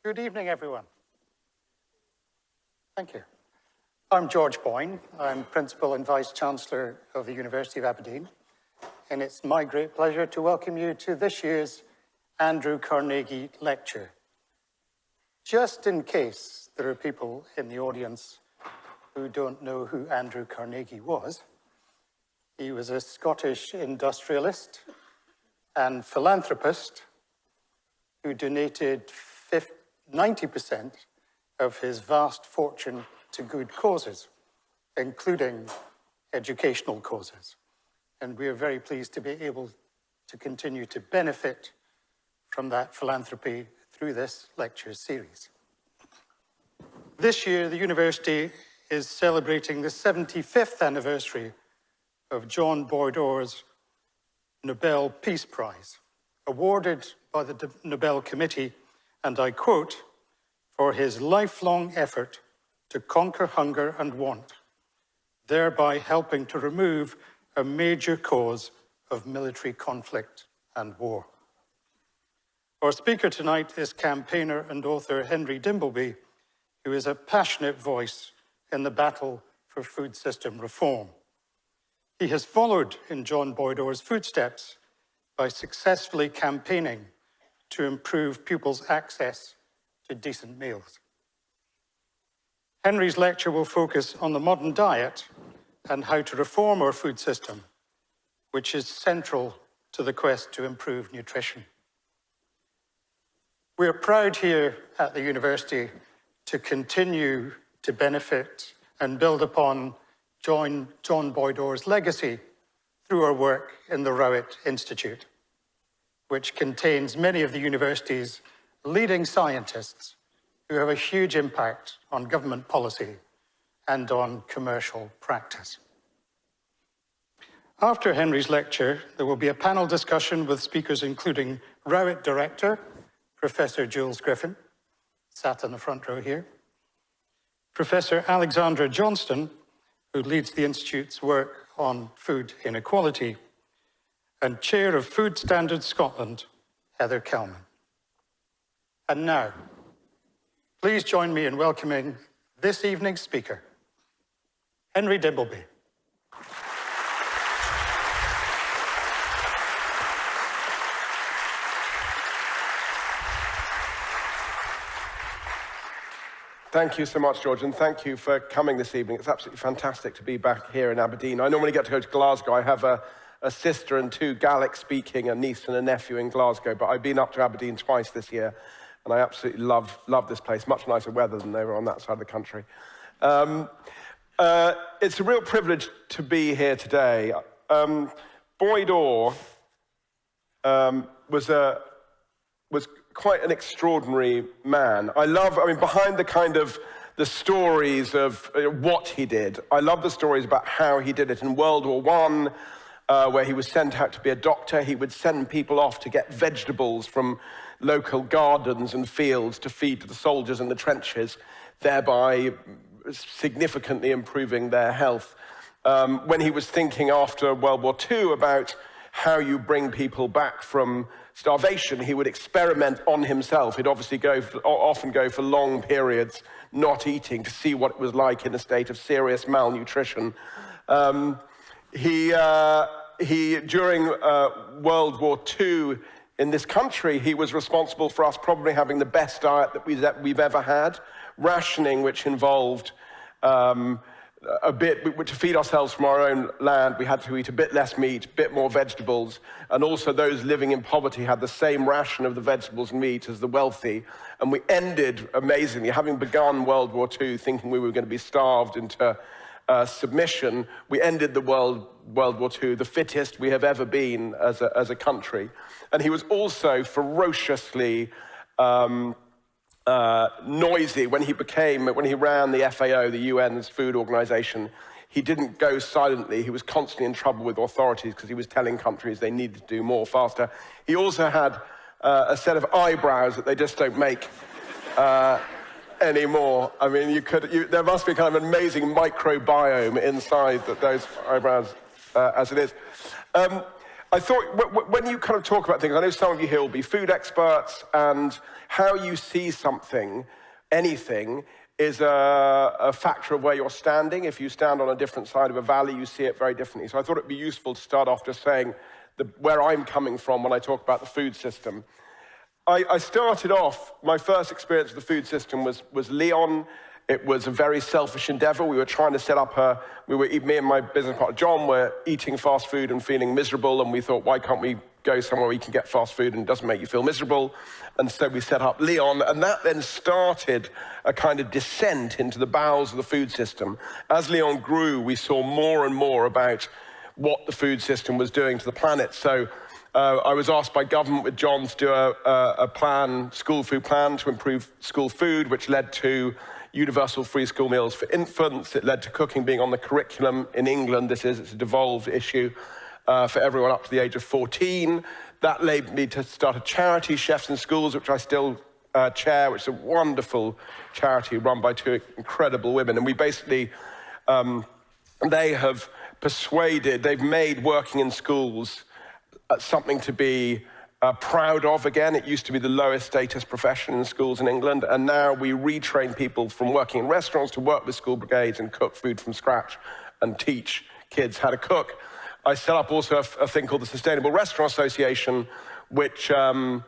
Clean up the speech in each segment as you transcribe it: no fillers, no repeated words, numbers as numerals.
Good evening, everyone. Thank you. I'm George Boyne. I'm Principal and Vice-Chancellor of the University of Aberdeen, and it's my great pleasure to welcome you to this year's Andrew Carnegie Lecture. Just in case there are people in the audience who don't know who Andrew Carnegie was, he was a Scottish industrialist and philanthropist who donated 90% of his vast fortune to good causes, including educational causes. And we are very pleased to be able to continue to benefit from that philanthropy through this lecture series. This year, the university is celebrating the 75th anniversary of John Boyd-Orr's Nobel Peace Prize, awarded by the Nobel Committee, and I quote, for his lifelong effort to conquer hunger and want, thereby helping to remove a major cause of military conflict and war. Our speaker tonight is campaigner and author Henry Dimbleby, who is a passionate voice in the battle for food system reform. He has followed in John Boyd-Orr's footsteps by successfully campaigning to improve pupils' access to decent meals. Henry's lecture will focus on the modern diet and how to reform our food system, which is central to the quest to improve nutrition. We are proud here at the university to continue to benefit and build upon John Boyd-Orr's legacy through our work in the Rowett Institute, which contains many of the university's leading scientists who have a huge impact on government policy and on commercial practice. After Henry's lecture, there will be a panel discussion with speakers including Rowett Director, Professor Jules Griffin, sat in the front row here, Professor Alexandra Johnstone, who leads the Institute's work on food inequality, and Chair of Food Standards Scotland, Heather Kelman. And now, please join me in welcoming this evening's speaker, Henry Dimbleby. Thank you so much, George, and thank you for coming this evening. It's absolutely fantastic to be back here in Aberdeen. I normally get to go to Glasgow. I have a sister and two Gaelic-speaking, a niece and a nephew in Glasgow, but I've been up to Aberdeen twice this year, and I absolutely love this place. Much nicer weather than over on that side of the country. It's a real privilege to be here today. Boyd-Orr was quite an extraordinary man. Behind the stories of what he did, I love the stories about how he did it. In World War I, where he was sent out to be a doctor, he would send people off to get vegetables from local gardens and fields to feed to the soldiers in the trenches, thereby significantly improving their health. When he was thinking after World War II about how you bring people back from starvation, he would experiment on himself. He'd obviously often go for long periods not eating to see what it was like in a state of serious malnutrition. During World War II in this country, he was responsible for us probably having the best diet that we've ever had. Rationing, which involved to feed ourselves from our own land, we had to eat a bit less meat, a bit more vegetables, and also those living in poverty had the same ration of the vegetables and meat as the wealthy. And we ended, amazingly, having begun World War II thinking we were going to be starved into submission, we ended the World War II the fittest we have ever been as a country. And he was also ferociously noisy when he ran the FAO, the UN's food organization. He didn't go silently. He was constantly in trouble with authorities because he was telling countries they needed to do more faster. He also had a set of eyebrows that they just don't make anymore. I mean, there must be kind of an amazing microbiome inside those eyebrows as it is. I thought when you kind of talk about things, I know some of you here will be food experts, and how you see something, anything, is a factor of where you're standing. If you stand on a different side of a valley, you see it very differently. So I thought it'd be useful to start off just saying where I'm coming from when I talk about the food system. I started off, my first experience of the food system was Lyon. It was a very selfish endeavor. We were trying to set up me and my business partner John were eating fast food and feeling miserable, and we thought, why can't we go somewhere where you can get fast food and it doesn't make you feel miserable? And so we set up Lyon, and that then started a kind of descent into the bowels of the food system. As Lyon grew, we saw more and more about what the food system was doing to the planet. So I was asked by government with John to do a school food plan to improve school food, which led to universal free school meals for infants. It led to cooking being on the curriculum in England. It's a devolved issue for everyone up to the age of 14. That led me to start a charity, Chefs in Schools, which I still chair, which is a wonderful charity run by two incredible women. And we basically, they've made working in schools something to be proud of again. It used to be the lowest status profession in schools in England, and now we retrain people from working in restaurants to work with school brigades and cook food from scratch and teach kids how to cook. I set up also a thing called the Sustainable Restaurant Association, which it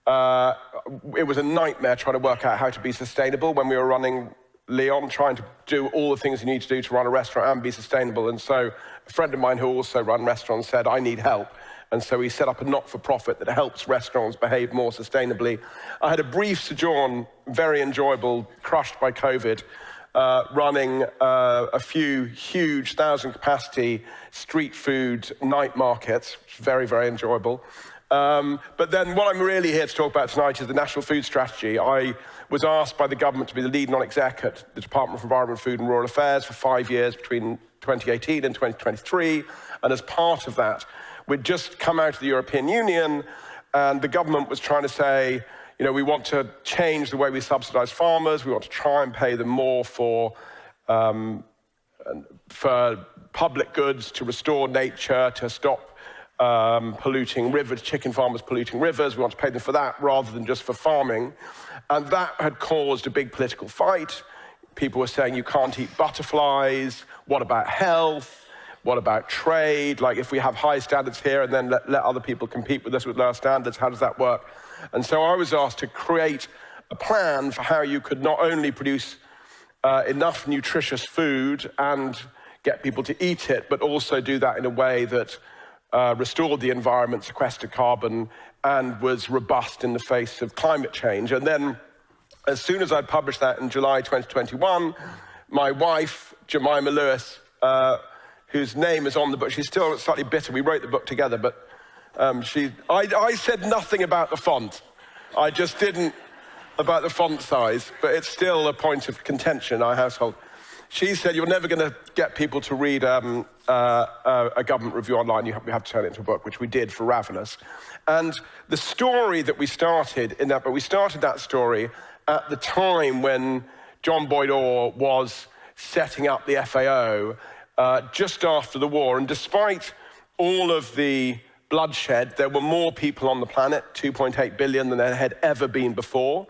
was a nightmare trying to work out how to be sustainable when we were running Lyon, trying to do all the things you need to do to run a restaurant and be sustainable. And so a friend of mine who also ran restaurants said, I need help. And so we set up a not-for-profit that helps restaurants behave more sustainably. I had a brief sojourn, very enjoyable, crushed by COVID, running a few huge 1,000-capacity street food night markets, which was very, very enjoyable. But then what I'm really here to talk about tonight is the National Food Strategy. I was asked by the government to be the lead non-exec at the Department for Environment, Food and Rural Affairs for 5 years between 2018 and 2023. And as part of that, we'd just come out of the European Union, and the government was trying to say, you know, we want to change the way we subsidize farmers. We want to try and pay them more for public goods, to restore nature, to stop polluting rivers, chicken farmers polluting rivers. We want to pay them for that rather than just for farming. And that had caused a big political fight. People were saying, you can't eat butterflies. What about health? What about trade? Like, if we have high standards here and then let other people compete with us with lower standards, how does that work? And so I was asked to create a plan for how you could not only produce enough nutritious food and get people to eat it, but also do that in a way that restored the environment, sequestered carbon, and was robust in the face of climate change. And then, as soon as I published that in July 2021, my wife, Jemima Lewis, whose name is on the book, she's still slightly bitter, we wrote the book together, but I said nothing about the font. I just didn't about the font size, but it's still a point of contention in our household. She said, you're never going to get people to read a government review online. You have to turn it into a book, which we did for Ravenous. And the story that we started in that book, we started that story at the time when John Boyd-Orr was setting up the FAO just after the war. And despite all of the bloodshed, there were more people on the planet, 2.8 billion, than there had ever been before.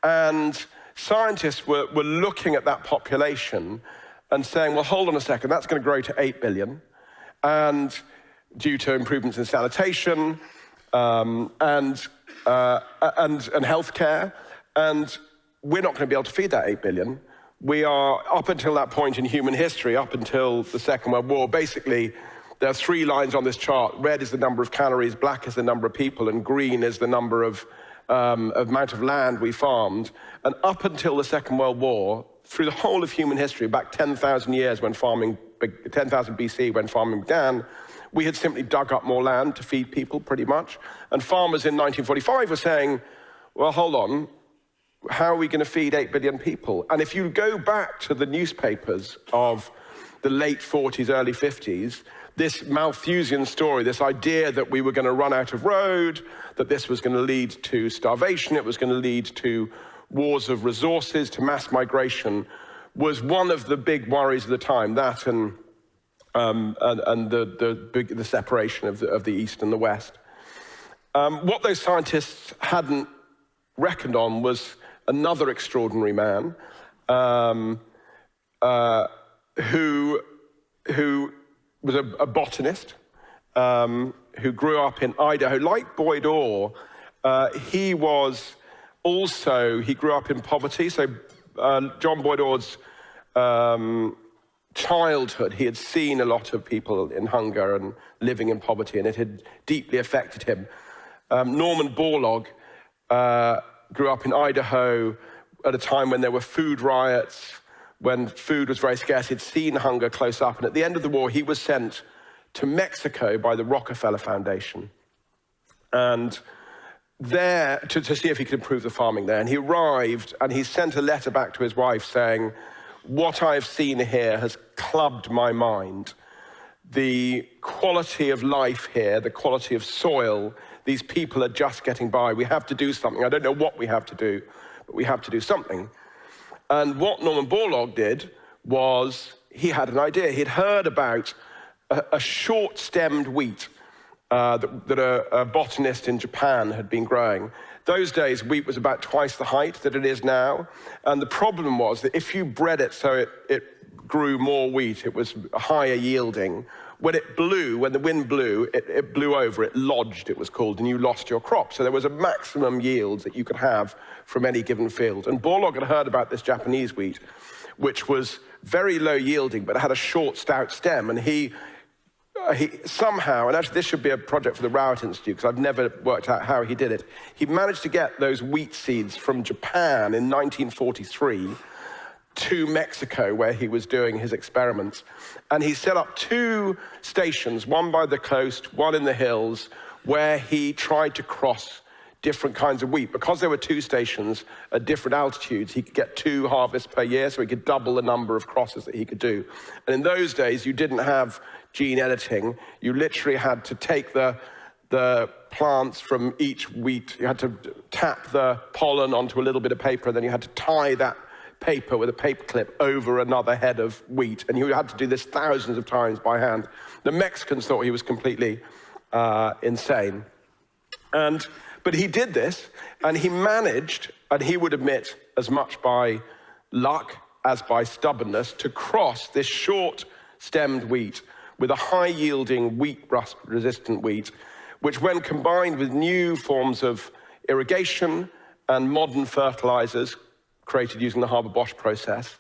And scientists were looking at that population and saying, well, hold on a second, that's going to grow to 8 billion. And due to improvements in sanitation and healthcare, and we're not going to be able to feed that 8 billion. We are, up until that point in human history, up until the Second World War, basically, there are 3 lines on this chart. Red is the number of calories, black is the number of people, and green is the number of amount of land we farmed. And up until the Second World War, through the whole of human history, back 10,000 years when 10,000 BC when farming began, we had simply dug up more land to feed people, pretty much. And farmers in 1945 were saying, well, hold on, how are we going to feed 8 billion people? And if you go back to the newspapers of the late 40s, early 50s, this Malthusian story, this idea that we were going to run out of road, that this was going to lead to starvation, it was going to lead to wars of resources, to mass migration, was one of the big worries of the time. That and and the separation of the East and the West. What those scientists hadn't reckoned on was another extraordinary man who was a botanist who grew up in Idaho. Like Boyd-Orr, he grew up in poverty. So John Boyd-Orr's childhood, he had seen a lot of people in hunger and living in poverty, and it had deeply affected him. Norman Borlaug grew up in Idaho at a time when there were food riots, when food was very scarce. He'd seen hunger close up, and at the end of the war, he was sent to Mexico by the Rockefeller Foundation, and there to see if he could improve the farming there. And he arrived, and he sent a letter back to his wife saying, "What I've seen here has clubbed my mind. The quality of life here, the quality of soil, these people are just getting by. We have to do something. I don't know what we have to do, but we have to do something." And what Norman Borlaug did was he had an idea. He'd heard about a short-stemmed wheat that a botanist in Japan had been growing. Those days, wheat was about twice the height that it is now. And the problem was that if you bred it so it grew more wheat, it was higher yielding. When the wind blew, it blew over, it lodged, it was called, and you lost your crop. So there was a maximum yield that you could have from any given field. And Borlaug had heard about this Japanese wheat, which was very low yielding, but it had a short, stout stem. And he somehow, and actually this should be a project for the Rowett Institute, because I've never worked out how he did it, he managed to get those wheat seeds from Japan in 1943 to Mexico, where he was doing his experiments. And he set up 2 stations, one by the coast, one in the hills, where he tried to cross different kinds of wheat. Because there were 2 stations at different altitudes, he could get 2 harvests per year, so he could double the number of crosses that he could do. And in those days, you didn't have gene editing. You literally had to take the plants from each wheat. You had to tap the pollen onto a little bit of paper, and then you had to tie that paper with a paper clip over another head of wheat, and you had to do this thousands of times by hand. The Mexicans thought he was completely insane. But he did this, and he managed, and he would admit as much by luck as by stubbornness, to cross this short-stemmed wheat with a high-yielding wheat rust-resistant wheat, which when combined with new forms of irrigation and modern fertilizers created using the Haber-Bosch process,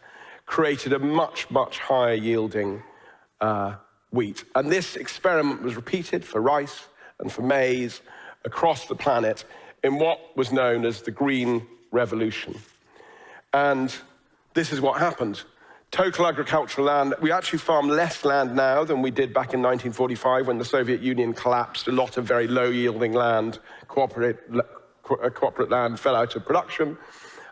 created a much, much higher yielding wheat. And this experiment was repeated for rice and for maize across the planet in what was known as the Green Revolution. And this is what happened. Total agricultural land, we actually farm less land now than we did back in 1945 when the Soviet Union collapsed. A lot of very low-yielding land, cooperative land fell out of production.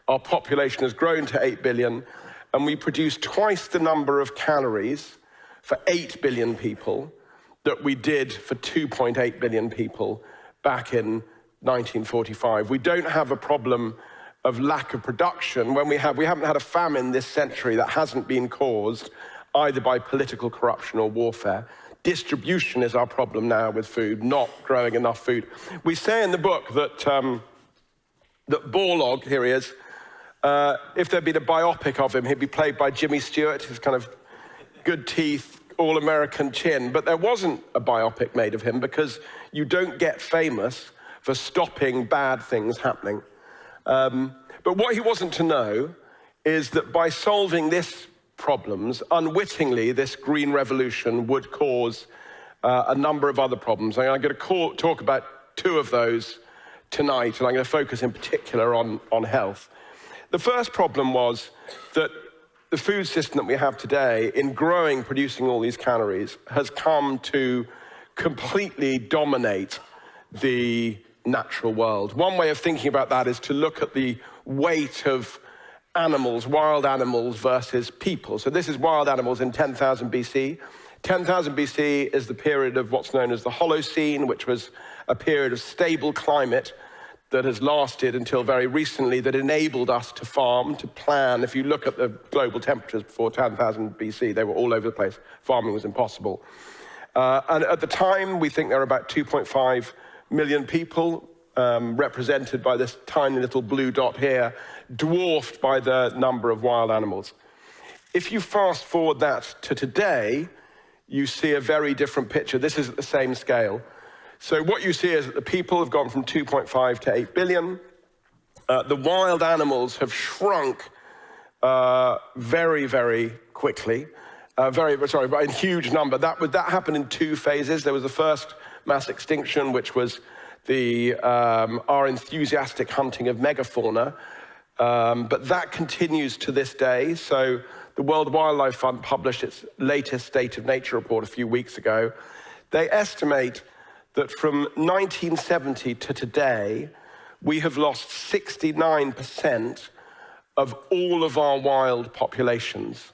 Our population has grown to 8 billion, and we produce twice the number of calories for 8 billion people that we did for 2.8 billion people back in 1945. We don't have a problem of lack of production when we haven't had a famine this century that hasn't been caused either by political corruption or warfare. Distribution is our problem now with food, not growing enough food. We say in the book that that Borlaug, here he is, if there'd been a biopic of him, he'd be played by Jimmy Stewart, his kind of good teeth, all-American chin. But there wasn't a biopic made of him because you don't get famous for stopping bad things happening. But what he wasn't to know is that by solving this problems, unwittingly, this green revolution would cause a number of other problems. And I'm going to talk about 2 of those tonight, and I'm going to focus in particular on health. The first problem was that the food system that we have today, in growing, producing all these calories, has come to completely dominate the natural world. One way of thinking about that is to look at the weight of animals, wild animals versus people. So this is wild animals in 10,000 BC. 10,000 BC is the period of what's known as the Holocene, which was a period of stable climate that has lasted until very recently that enabled us to farm, to plan. If you look at the global temperatures before 10,000 BC, they were all over the place. Farming was impossible. And at the time, we think there were about 2.5 million people, represented by this tiny little blue dot here, dwarfed by the number of wild animals. If you fast forward that to today, you see a very different picture. This is at the same scale. So what you see is that the people have gone from 2.5 to 8 billion. The wild animals have shrunk very, very quickly. By a huge number. That happened in two phases. There was the first mass extinction, which was our enthusiastic hunting of megafauna. But that continues to this day. So the World Wildlife Fund published its latest State of Nature report a few weeks ago. They estimate that from 1970 to today, we have lost 69% of all of our wild populations.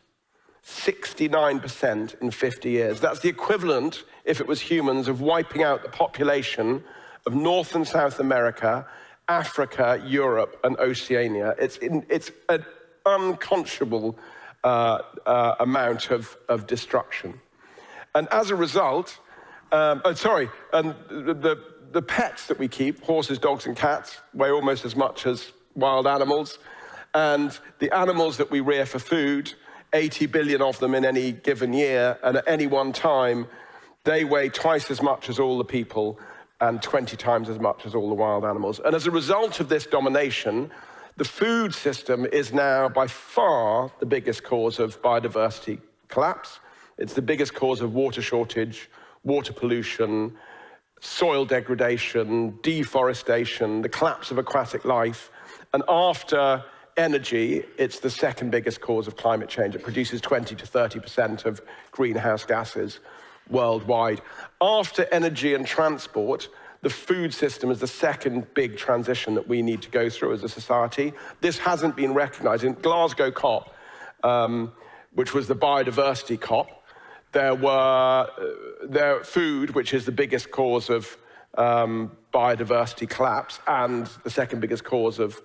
69% in 50 years. That's the equivalent, if it was humans, of wiping out the population of North and South America, Africa, Europe, and Oceania. It's an unconscionable amount of destruction. And as a result, and the pets that we keep, horses, dogs, and cats, weigh almost as much as wild animals. And the animals that we rear for food, 80 billion of them in any given year, and at any one time, they weigh twice as much as all the people and 20 times as much as all the wild animals. And as a result of this domination, the food system is now by far the biggest cause of biodiversity collapse. It's the biggest cause of water shortage, water pollution, soil degradation, deforestation, the collapse of aquatic life. And after energy, it's the second biggest cause of climate change. It produces 20 to 30% of greenhouse gases worldwide. After energy and transport, the food system is the second big transition that we need to go through as a society. This hasn't been recognized. In Glasgow COP, which was the biodiversity COP, their food, which is the biggest cause of biodiversity collapse and the second biggest cause of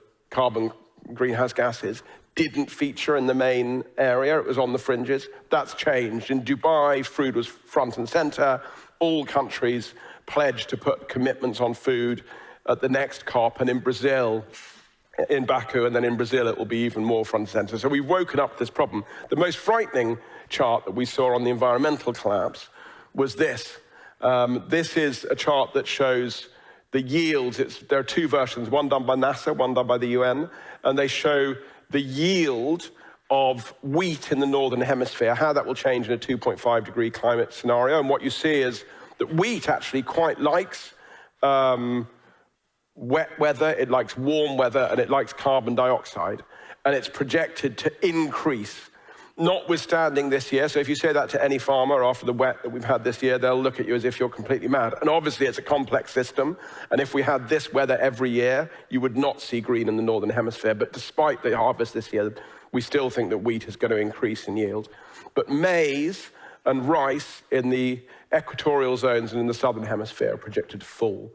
greenhouse gases, didn't feature in the main area. It was on the fringes. That's changed. In Dubai, food was front and center. All countries pledged to put commitments on food at the next COP, and in Brazil, in Baku, and then in Brazil, it will be even more front and center. So we've woken up this problem. The most frightening chart that we saw on the environmental collapse was this. This is a chart that shows the yields. There are two versions, one done by NASA, one done by the UN, and they show the yield of wheat in the northern hemisphere, how that will change in a 2.5 degree climate scenario. And what you see is that wheat actually quite likes wet weather, it likes warm weather, and it likes carbon dioxide. And it's projected to increase, notwithstanding this year. So if you say that to any farmer after the wet that we've had this year, they'll look at you as if you're completely mad. And obviously it's a complex system. And if we had this weather every year, you would not see green in the northern hemisphere. But despite the harvest this year, we still think that wheat is going to increase in yield. But maize and rice in the equatorial zones and in the southern hemisphere are projected to fall.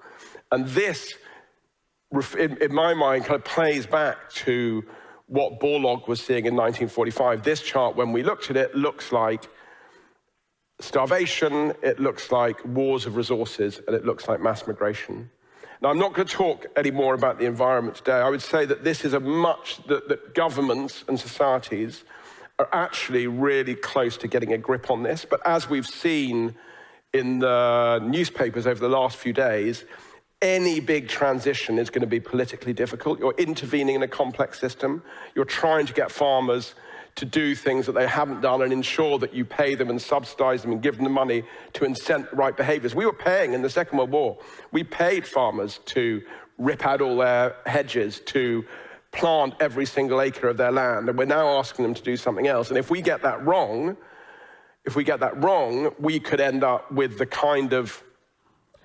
And this, in my mind, kind of plays back to what Borlaug was seeing in 1945. This chart, when we looked at it, looks like starvation, it looks like wars of resources, and it looks like mass migration. Now, I'm not going to talk any more about the environment today. I would say that this is that governments and societies are actually really close to getting a grip on this. But as we've seen in the newspapers over the last few days, any big transition is going to be politically difficult. You're intervening in a complex system. You're trying to get farmers to do things that they haven't done and ensure that you pay them and subsidize them and give them the money to incent the right behaviors. We were paying in the Second World War. We paid farmers to rip out all their hedges, to plant every single acre of their land, and we're now asking them to do something else. And if we get that wrong, we could end up with the kind of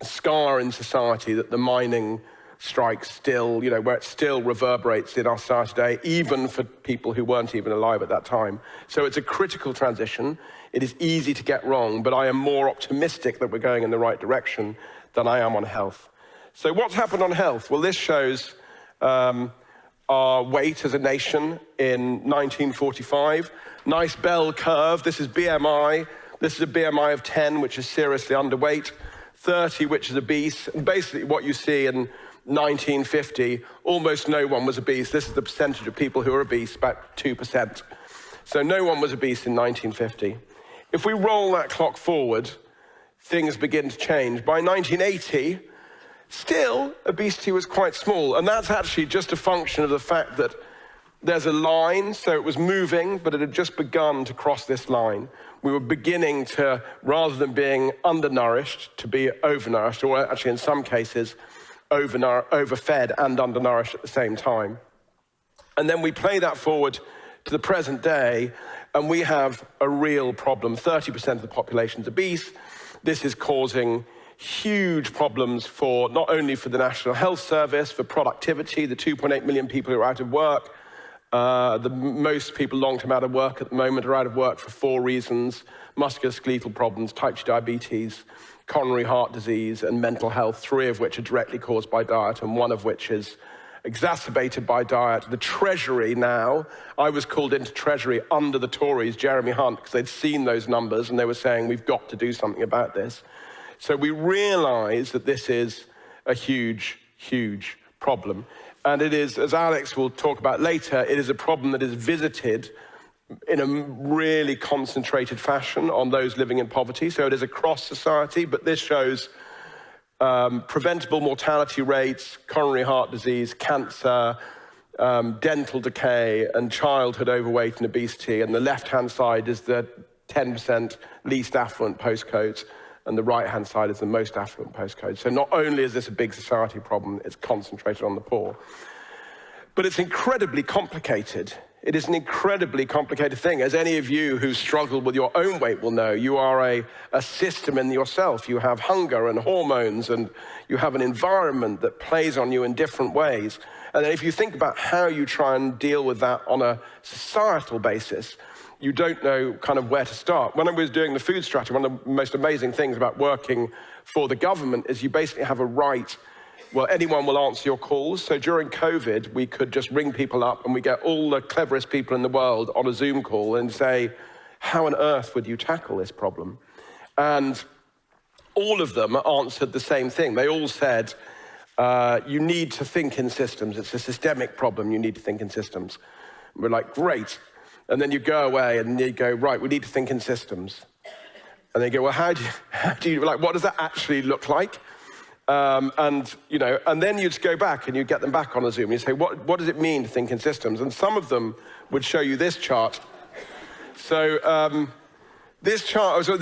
scar in society that the mining strike still, where it still reverberates in our society today, even for people who weren't even alive at that time. So it's a critical transition. It is easy to get wrong, but I am more optimistic that we're going in the right direction than I am on health. So what's happened on health? Well, this shows our weight as a nation in 1945. Nice bell curve. This is BMI. This is a BMI of 10, which is seriously underweight. 30, which is obese. And basically what you see in 1950, almost no one was obese. This is the percentage of people who are obese, about 2%. So no one was obese in 1950. If we roll that clock forward, things begin to change. By 1980, still, obesity was quite small, and that's actually just a function of the fact that there's a line, so it was moving, but it had just begun to cross this line. We were beginning to, rather than being undernourished, to be overnourished, or actually in some cases, overfed and undernourished at the same time. And then we play that forward to the present day, and we have a real problem. 30% of the population is obese. This is causing huge problems for not only for the National Health Service, for productivity, the 2.8 million people who are out of work. Most people long-term out of work at the moment are out of work for 4 reasons: musculoskeletal problems, type 2 diabetes, coronary heart disease, and mental health, 3 of which are directly caused by diet, and 1 of which is exacerbated by diet. The Treasury now, I was called into Treasury under the Tories, Jeremy Hunt, because they'd seen those numbers and they were saying, we've got to do something about this. So we realize that this is a huge, huge problem. And it is, as Alex will talk about later, it is a problem that is visited in a really concentrated fashion on those living in poverty. So it is across society, but this shows preventable mortality rates, coronary heart disease, cancer, dental decay, and childhood overweight and obesity. And the left-hand side is the 10% least affluent postcodes, and the right-hand side is the most affluent postcode. So not only is this a big society problem, it's concentrated on the poor. But it's incredibly complicated. It is an incredibly complicated thing. As any of you who struggle with your own weight will know, you are a system in yourself. You have hunger and hormones, and you have an environment that plays on you in different ways. And then if you think about how you try and deal with that on a societal basis, you don't know kind of where to start. When I was doing the food strategy, one of the most amazing things about working for the government is you basically have a right. Well, anyone will answer your calls. So during COVID, we could just ring people up and we get all the cleverest people in the world on a Zoom call and say, how on earth would you tackle this problem? And all of them answered the same thing. They all said, you need to think in systems. It's a systemic problem. You need to think in systems. And we're like, great. And then you go away and you go, right, we need to think in systems. And they go, well, how do you, like, what does that actually look like? And then you'd go back and you get them back on a Zoom and you say, what does it mean to think in systems? And some of them would show you this chart. So this chart, so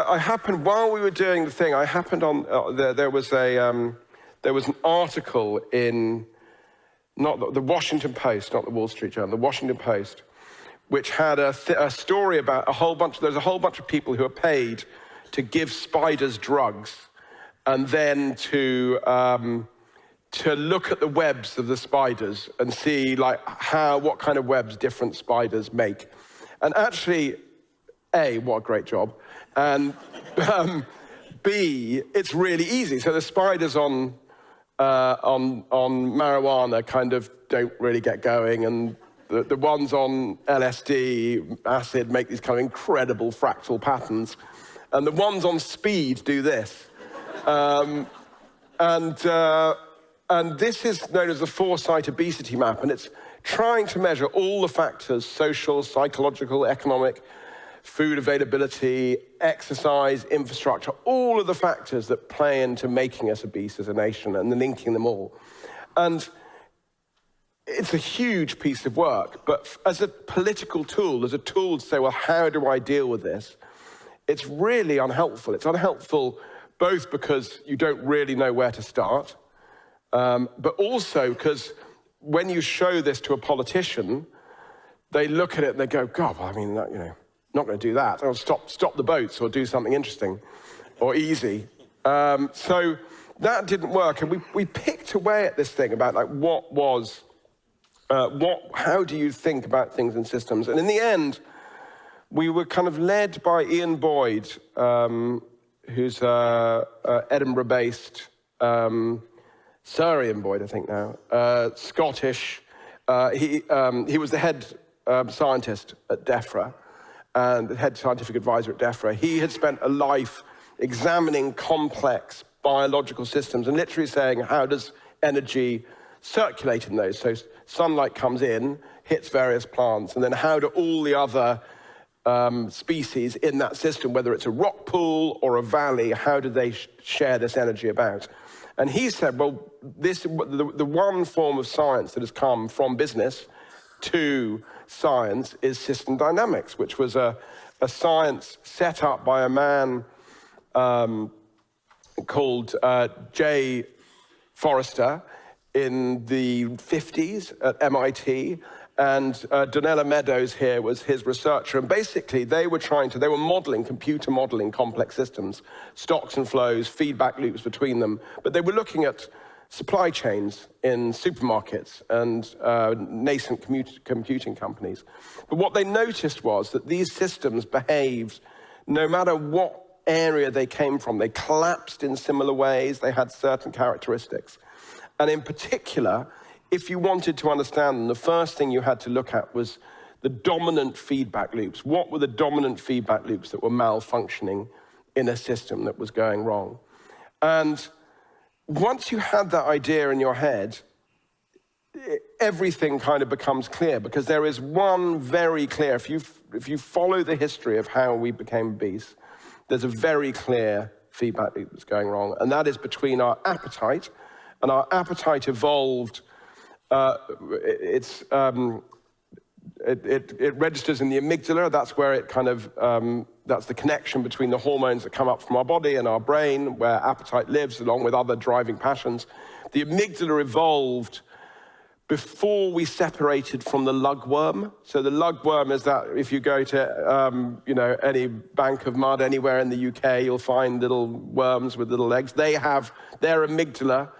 I happened, while we were doing the thing, I happened on, there was an article in, not the Washington Post, not the Wall Street Journal, the Washington Post, which had a story about there's a whole bunch of people who are paid to give spiders drugs and then to look at the webs of the spiders and see like what kind of webs different spiders make. And actually, A, what a great job, and B, it's really easy. So the spiders on marijuana kind of don't really get going, and the ones on LSD, acid, make these kind of incredible fractal patterns. And the ones on speed do this. And this is known as the foresight obesity map, and it's trying to measure all the factors, social, psychological, economic, food availability, exercise, infrastructure, all of the factors that play into making us obese as a nation and linking them all. And it's a huge piece of work, but as a political tool, as a tool to say, well, how do I deal with this? It's really unhelpful. It's unhelpful both because you don't really know where to start, but also because when you show this to a politician, they look at it and they go, God, well, I mean, not going to do that. I'll stop the boats or do something interesting or easy. So that didn't work, and we picked away at this thing about like how do you think about things in systems? And in the end, we were kind of led by Ian Boyd, who's Edinburgh-based Sir Ian Boyd, I think now, Scottish. He was the head scientist at DEFRA and the head scientific advisor at DEFRA. He had spent a life examining complex biological systems and literally saying, how does energy circulate in those? So sunlight comes in, hits various plants, and then how do all the other species in that system, whether it's a rock pool or a valley, how do they share this energy about? And he said, well, the one form of science that has come from business to science is system dynamics, which was a science set up by a man called J. Forrester in the 50s at MIT. And Donella Meadows here was his researcher. And basically, they were modeling, computer modeling complex systems, stocks and flows, feedback loops between them. But they were looking at supply chains in supermarkets and nascent computing companies. But what they noticed was that these systems behaved, no matter what area they came from, they collapsed in similar ways, they had certain characteristics. And in particular, if you wanted to understand them, the first thing you had to look at was the dominant feedback loops. What were the dominant feedback loops that were malfunctioning in a system that was going wrong? And once you had that idea in your head, everything kind of becomes clear, because there is one very clear, if you follow the history of how we became obese, there's a very clear feedback loop that's going wrong, and that is between our appetite, and our appetite evolved. It registers in the amygdala. That's where it kind of, that's the connection between the hormones that come up from our body and our brain, where appetite lives, along with other driving passions. The amygdala evolved before we separated from the lugworm. So the lugworm is that, if you go to any bank of mud anywhere in the UK, you'll find little worms with little legs. Their amygdala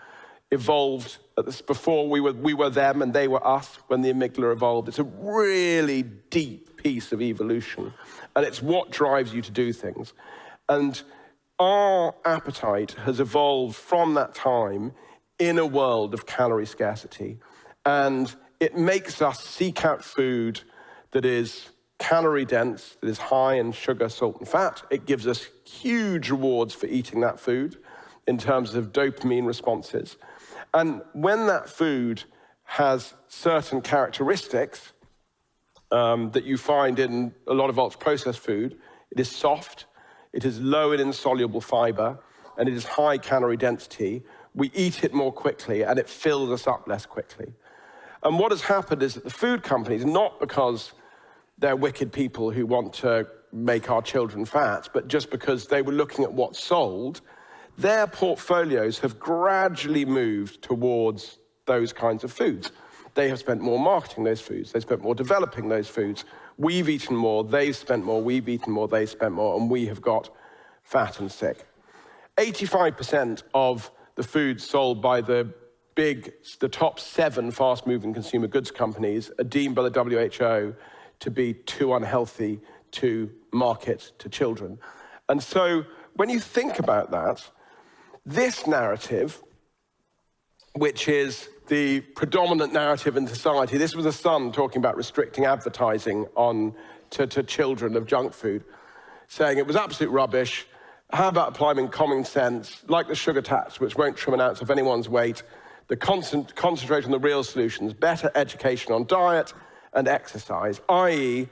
evolved before we were them and they were us when the amygdala evolved. It's a really deep piece of evolution, and it's what drives you to do things. And our appetite has evolved from that time in a world of calorie scarcity, and it makes us seek out food that is calorie dense, that is high in sugar, salt, and fat. It gives us huge rewards for eating that food in terms of dopamine responses. And when that food has certain characteristics that you find in a lot of ultra-processed food, it is soft, it is low in insoluble fiber, and it is high calorie density, we eat it more quickly and it fills us up less quickly. And what has happened is that the food companies, not because they're wicked people who want to make our children fat, but just because they were looking at what sold, their portfolios have gradually moved towards those kinds of foods. They have spent more marketing those foods. They've spent more developing those foods. We've eaten more, they've spent more, we've eaten more, they've spent more, and we have got fat and sick. 85% of the foods sold by the top 7 fast-moving consumer goods companies are deemed by the WHO to be too unhealthy to market to children. And so when you think about that, this narrative, which is the predominant narrative in society, this was a Sun talking about restricting advertising to children of junk food, saying it was absolute rubbish. How about applying common sense, like the sugar tax, which won't trim an ounce of anyone's weight, the concentrate on the real solutions, better education on diet and exercise, i.e.,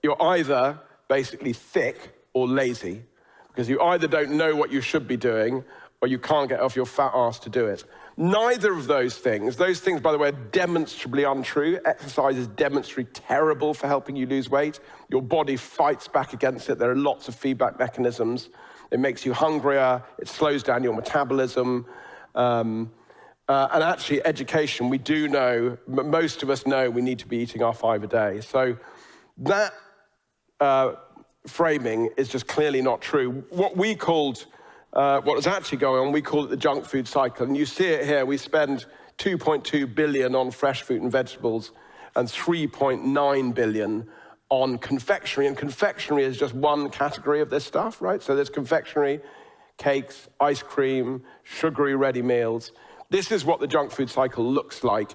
you're either basically thick or lazy, because you either don't know what you should be doing or you can't get off your fat ass to do it. Neither of those things, by the way, are demonstrably untrue. Exercise is demonstrably terrible for helping you lose weight. Your body fights back against it. There are lots of feedback mechanisms. It makes you hungrier, it slows down your metabolism. And actually, education, we do know, most of us know we need to be eating our 5 a day. So that framing is just clearly not true. What was actually going on, we call it the junk food cycle. And you see it here, we spend 2.2 billion on fresh fruit and vegetables and 3.9 billion on confectionery. And confectionery is just one category of this stuff, right? So there's confectionery, cakes, ice cream, sugary ready meals. This is what the junk food cycle looks like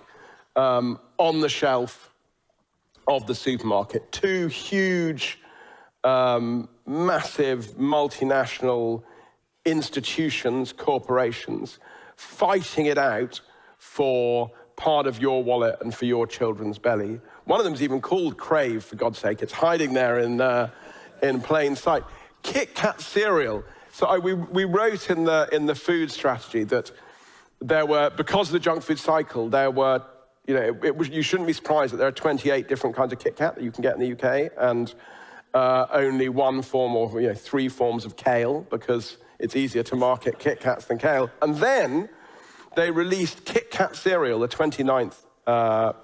on the shelf of the supermarket. Two huge, massive multinational institutions, corporations, fighting it out for part of your wallet and for your children's belly. One of them is even called Crave, for God's sake. It's hiding there in plain sight. Kit Kat cereal. So we wrote in the food strategy that there were, because of the junk food cycle, there were, you shouldn't be surprised that there are 28 different kinds of Kit Kat that you can get in the UK, and only one form or 3 forms of kale, because it's easier to market Kit Kats than kale. And then they released Kit Kat cereal, the 29th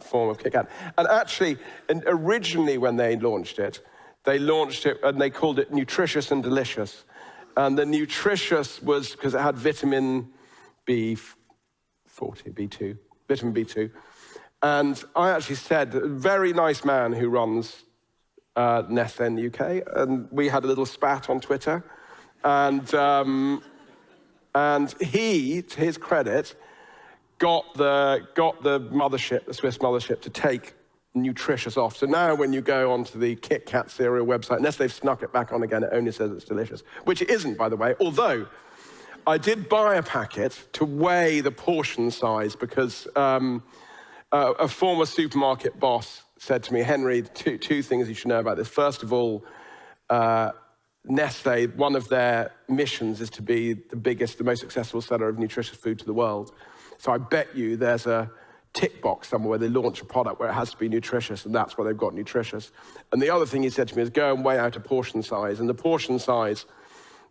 form of Kit Kat. And actually, originally when they launched it and they called it Nutritious and Delicious. And the nutritious was because it had vitamin B2. And I actually said, a very nice man who runs Nestlé in the UK, and we had a little spat on Twitter. And he, to his credit, got the mothership, the Swiss mothership, to take nutritious off. So now when you go onto the Kit Kat cereal website, unless they've snuck it back on again, it only says it's delicious, which it isn't, by the way, although I did buy a packet to weigh the portion size because a former supermarket boss said to me, Henry, two things you should know about this. First of all, Nestlé, one of their missions is to be the biggest, the most successful seller of nutritious food to the world. So I bet you there's a tick box somewhere where they launch a product where it has to be nutritious, and that's why they've got nutritious. And the other thing he said to me is go and weigh out a portion size, and the portion size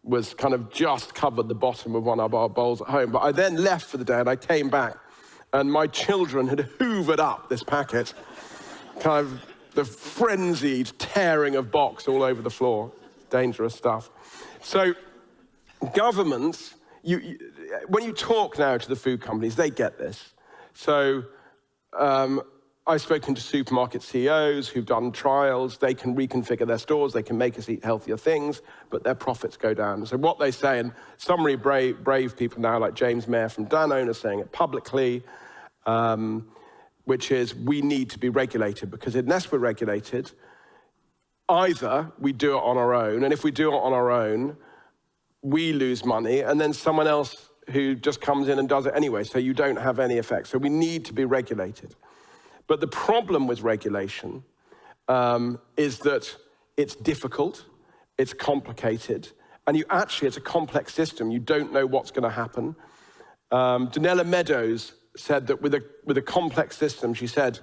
was kind of just covered the bottom of one of our bowls at home. But I then left for the day, and I came back, and my children had hoovered up this packet, kind of the frenzied tearing of box all over the floor. Dangerous stuff. So governments, when you talk now to the food companies, they get this. So I've spoken to supermarket CEOs who've done trials. They can reconfigure their stores. They can make us eat healthier things, but their profits go down. So what they say, and some really brave people now, like James Mayer from Danone, are saying it publicly, which is we need to be regulated, because unless we're regulated, either we do it on our own, and if we do it on our own, we lose money, and then someone else who just comes in and does it anyway, so you don't have any effect. So we need to be regulated. But the problem with regulation is that it's difficult, it's complicated, and it's a complex system. You don't know what's going to happen. Donella Meadows said that with a complex system, she said,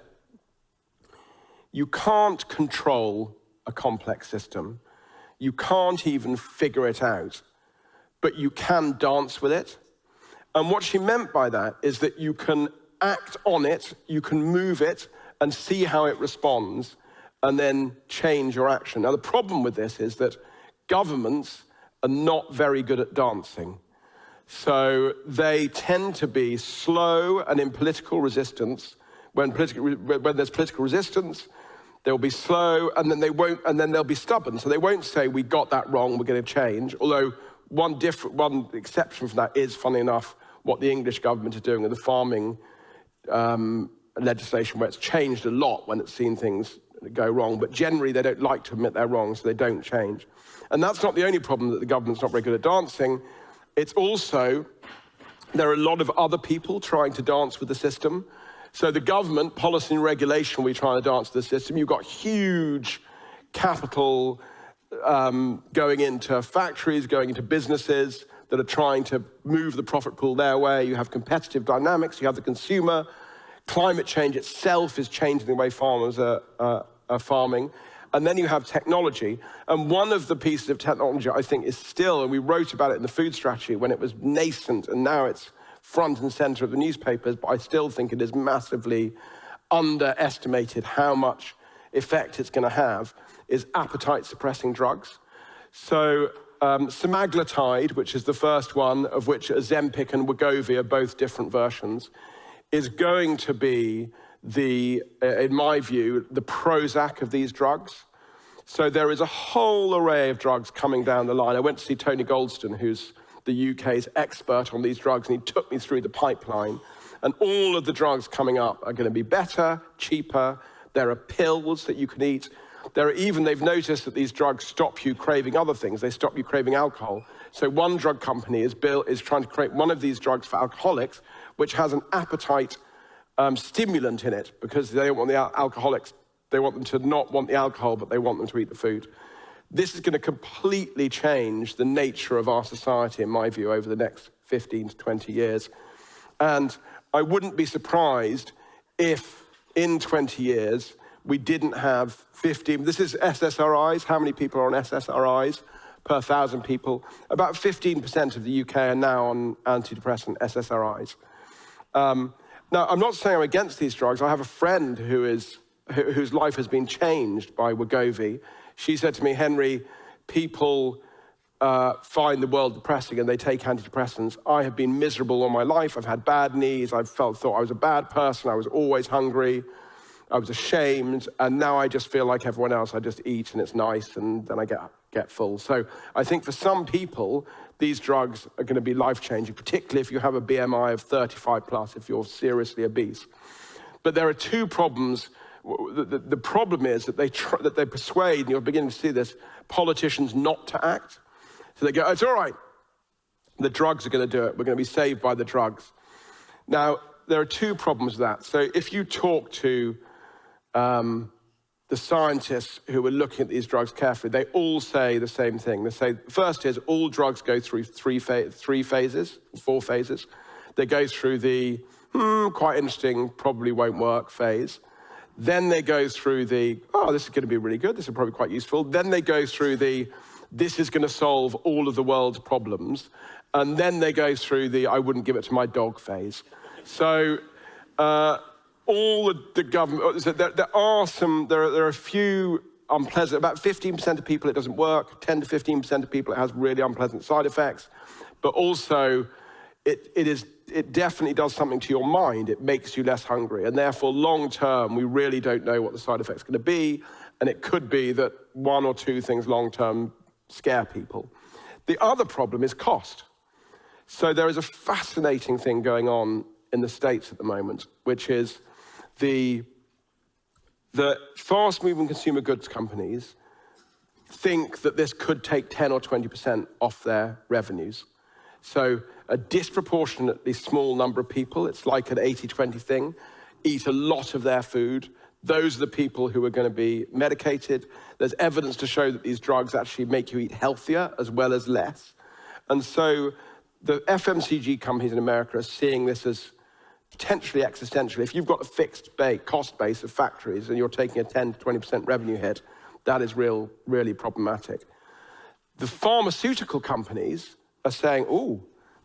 you can't control a complex system. You can't even figure it out, but you can dance with it. And what she meant by that is that you can act on it, you can move it and see how it responds, and then change your action. Now, the problem with this is that governments are not very good at dancing. So they tend to be slow and in political resistance. When there's political resistance, they'll be slow, and then they'll be stubborn. So they won't say, we got that wrong, we're going to change. Although one exception from that is, funny enough, what the English government are doing with the farming legislation, where it's changed a lot when it's seen things go wrong. But generally, they don't like to admit they're wrong, so they don't change. And that's not the only problem, that the government's not very good at dancing. It's also, there are a lot of other people trying to dance with the system. So the government, policy and regulation, we're trying to dance with the system. You've got huge capital going into factories, going into businesses that are trying to move the profit pool their way. You have competitive dynamics, you have the consumer. Climate change itself is changing the way farmers are farming. And then you have technology. And one of the pieces of technology, I think, is still, and we wrote about it in the food strategy when it was nascent, and now it's front and center of the newspapers, but I still think it is massively underestimated how much effect it's going to have, is appetite-suppressing drugs. So semaglutide, which is the first one, of which Ozempic and Wegovy are both different versions, is going to be in my view, the Prozac of these drugs. So there is a whole array of drugs coming down the line. I went to see Tony Goldston, who's the UK's expert on these drugs, and he took me through the pipeline. And all of the drugs coming up are going to be better, cheaper. There are pills that you can eat. They've noticed that these drugs stop you craving other things. They stop you craving alcohol. So one drug company is trying to create one of these drugs for alcoholics, which has an appetite stimulant in it, because they don't want the alcoholics, they want them to not want the alcohol, but they want them to eat the food. This is going to completely change the nature of our society, in my view, over the next 15 to 20 years. And I wouldn't be surprised if in 20 years we didn't have 15, this is SSRIs, how many people are on SSRIs per 1,000 people? About 15% of the UK are now on antidepressant SSRIs. Now, I'm not saying I'm against these drugs. I have a friend whose life has been changed by Wegovy. She said to me, Henry, people find the world depressing and they take antidepressants. I have been miserable all my life. I've had bad knees. I thought I was a bad person. I was always hungry. I was ashamed. And now I just feel like everyone else. I just eat and it's nice and then I get full. So I think for some people, these drugs are going to be life-changing, particularly if you have a BMI of 35 plus, if you're seriously obese. But there are two problems. The problem is that they persuade, and you're beginning to see this, politicians not to act. So they go, it's all right, the drugs are going to do it. We're going to be saved by the drugs. Now, there are two problems with that. So if you talk to the scientists who are looking at these drugs carefully, they all say the same thing. They say, first is all drugs go through four phases. They go through the, quite interesting, probably won't work phase. Then they go through the, this is going to be really good, this is probably quite useful. Then they go through the, this is going to solve all of the world's problems. And then they go through the, I wouldn't give it to my dog phase. So all the government, there are a few unpleasant, about 15% of people it doesn't work, 10 to 15% of people it has really unpleasant side effects, but also it definitely does something to your mind. It makes you less hungry, and therefore long term, we really don't know what the side effect's going to be, and it could be that one or two things long term scare people. The other problem is cost. So there is a fascinating thing going on in the States at the moment, which is the fast-moving consumer goods companies think that this could take 10 or 20% off their revenues. So a disproportionately small number of people, it's like an 80-20 thing, eat a lot of their food. Those are the people who are going to be medicated. There's evidence to show that these drugs actually make you eat healthier as well as less. And so the FMCG companies in America are seeing this as potentially existential. If you've got a fixed cost base of factories and you're taking a 10 to 20% revenue hit, that is really problematic. The pharmaceutical companies are saying,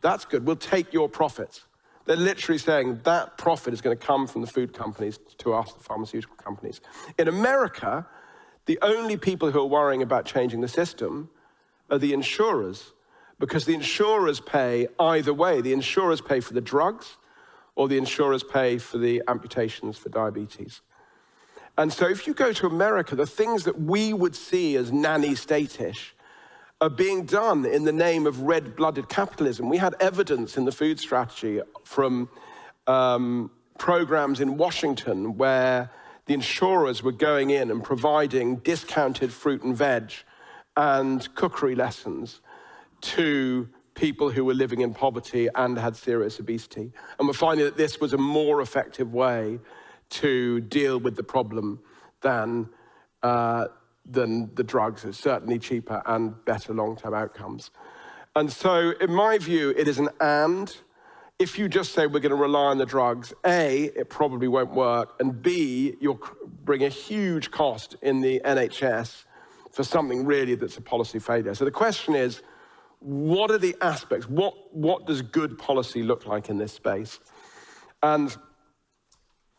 that's good, we'll take your profits. They're literally saying that profit is going to come from the food companies to us, the pharmaceutical companies. In America, the only people who are worrying about changing the system are the insurers, because the insurers pay either way. The insurers pay for the drugs, or the insurers pay for the amputations for diabetes. And so if you go to America, the things that we would see as nanny state-ish are being done in the name of red-blooded capitalism. We had evidence in the food strategy from programs in Washington where the insurers were going in and providing discounted fruit and veg and cookery lessons to people who were living in poverty and had serious obesity. And we're finding that this was a more effective way to deal with the problem than the drugs. It's certainly cheaper and better long-term outcomes. And so, in my view, it is an and. If you just say we're going to rely on the drugs, A, it probably won't work, and B, you'll bring a huge cost in the NHS for something really that's a policy failure. So the question is, what are the aspects? What does good policy look like in this space? And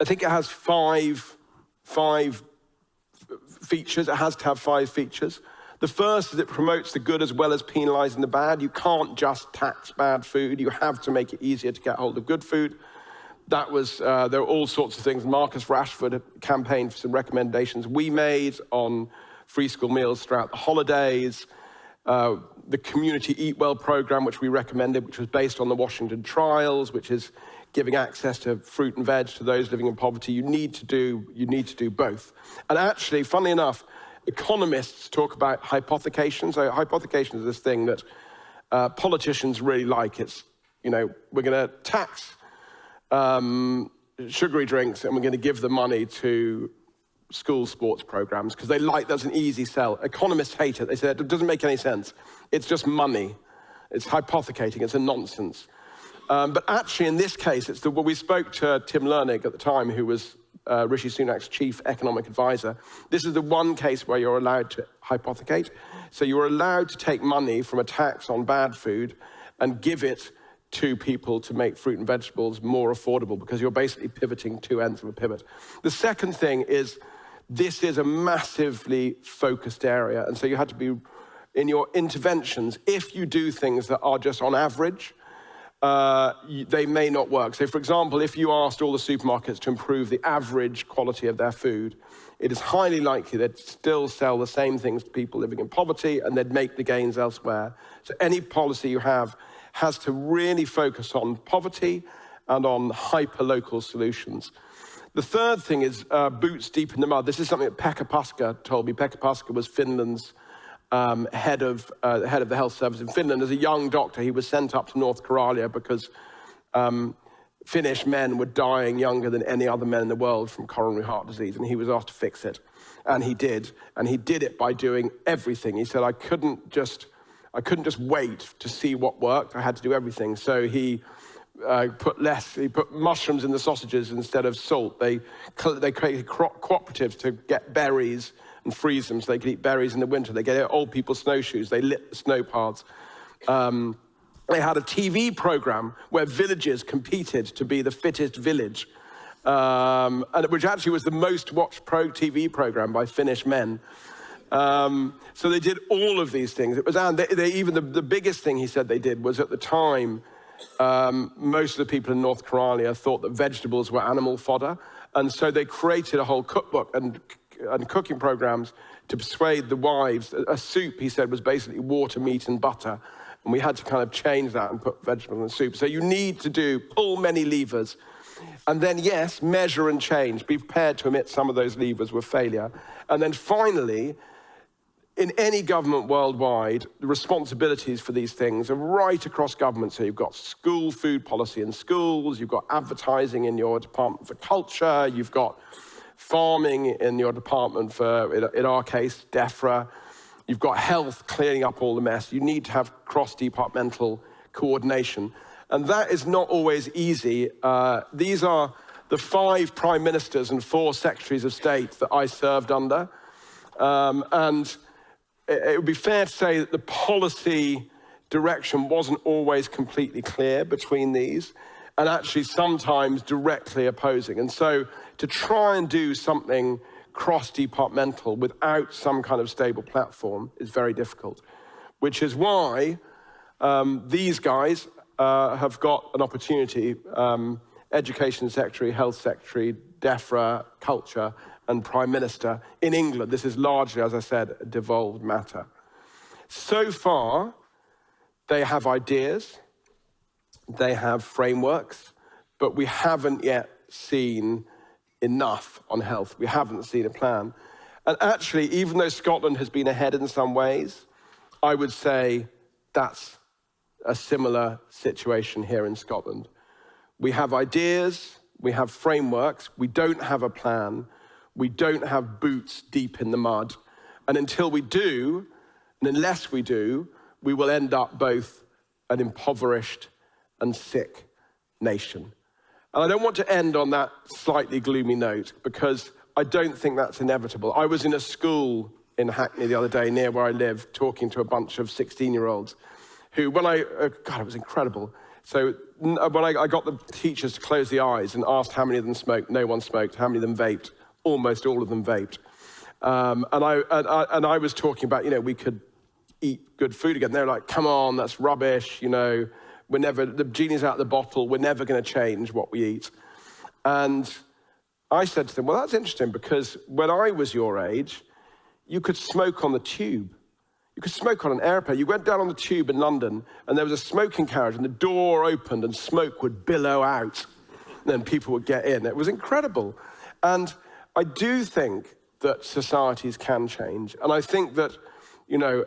I think it has five features. It has to have 5 features. The first is it promotes the good as well as penalizing the bad. You can't just tax bad food. You have to make it easier to get hold of good food. That was, there are all sorts of things. Marcus Rashford campaigned for some recommendations we made on free school meals throughout the holidays. The Community Eat Well program, which we recommended, which was based on the Washington trials, which is giving access to fruit and veg to those living in poverty. You need to do both. And actually, funnily enough, economists talk about hypothecation. So hypothecation is this thing that politicians really like. It's, we're going to tax sugary drinks and we're going to give the money to school sports programs because that's an easy sell. Economists hate it. They say it doesn't make any sense. It's just money. It's hypothecating. It's a nonsense. But actually, in this case, we spoke to Tim Lernig at the time, who was Rishi Sunak's chief economic advisor. This is the one case where you're allowed to hypothecate. So you're allowed to take money from a tax on bad food and give it to people to make fruit and vegetables more affordable, because you're basically pivoting two ends of a pivot. The second thing is, this is a massively focused area. And so you had to be, in your interventions, if you do things that are just on average, they may not work. So for example, if you asked all the supermarkets to improve the average quality of their food, it is highly likely they'd still sell the same things to people living in poverty and they'd make the gains elsewhere. So any policy you have has to really focus on poverty and on hyper-local solutions. The third thing is boots deep in the mud. This is something that Pekka Puska told me. Pekka Puska was Finland's head of the health service in Finland. As a young doctor, he was sent up to North Korea because Finnish men were dying younger than any other men in the world from coronary heart disease, and he was asked to fix it. And he did it by doing everything. He said, I couldn't just wait to see what worked. I had to do everything. So he put mushrooms in the sausages instead of salt. They created cooperatives to get berries and freeze them so they could eat berries in the winter. They get old people snowshoes. They lit the snow paths. They had a TV program where villages competed to be the fittest village, and which actually was the most watched TV program by Finnish men. So they did all of these things. And even the biggest thing he said they did was, at the time, most of the people in North Korea thought that vegetables were animal fodder. And so they created a whole cookbook and cooking programs to persuade the wives. A soup, he said, was basically water, meat, and butter. And we had to kind of change that and put vegetables in the soup. So you need to pull many levers. And then, yes, measure and change. Be prepared to admit some of those levers were failure. And then finally, in any government worldwide, the responsibilities for these things are right across government. So you've got school food policy in schools, you've got advertising in your department for culture, you've got farming in your department for, in our case, DEFRA. You've got health, clearing up all the mess. You need to have cross-departmental coordination. And that is not always easy. These are the 5 prime ministers and 4 secretaries of state that I served under. And it would be fair to say that the policy direction wasn't always completely clear between these, and actually sometimes directly opposing. And so to try and do something cross-departmental without some kind of stable platform is very difficult, which is why these guys have got an opportunity, Education Secretary, Health Secretary, DEFRA, Culture, and Prime Minister in England. This is largely, as I said, a devolved matter. So far, they have ideas, they have frameworks, but we haven't yet seen enough on health. We haven't seen a plan. And actually, even though Scotland has been ahead in some ways, I would say that's a similar situation here in Scotland. We have ideas, we have frameworks, we don't have a plan, we don't have boots deep in the mud. And until we do, and unless we do, we will end up both an impoverished and sick nation. And I don't want to end on that slightly gloomy note, because I don't think that's inevitable. I was in a school in Hackney the other day, near where I live, talking to a bunch of 16-year-olds who, God, it was incredible. So when I got the teachers to close the eyes and asked how many of them smoked, no one smoked. How many of them vaped? Almost all of them vaped. And I was talking about, we could eat good food again. They were like, come on, that's rubbish, the genie's out of the bottle, we're never going to change what we eat. And I said to them, well, that's interesting, because when I was your age, you could smoke on the tube. You could smoke on an airplane. You went down on the tube in London, and there was a smoking carriage, and the door opened, and smoke would billow out. then people would get in. It was incredible. And I do think that societies can change. And I think that, you know,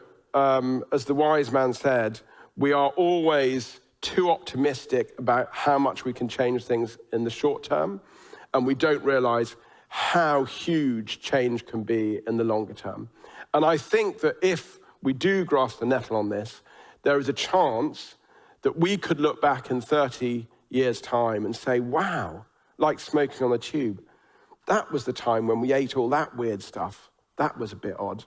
as the wise man said, we are always too optimistic about how much we can change things in the short term, and we don't realize how huge change can be in the longer term. And I think that if we do grasp the nettle on this, there is a chance that we could look back in 30 years' time and say, wow, like smoking on a tube, that was the time when we ate all that weird stuff. That was a bit odd,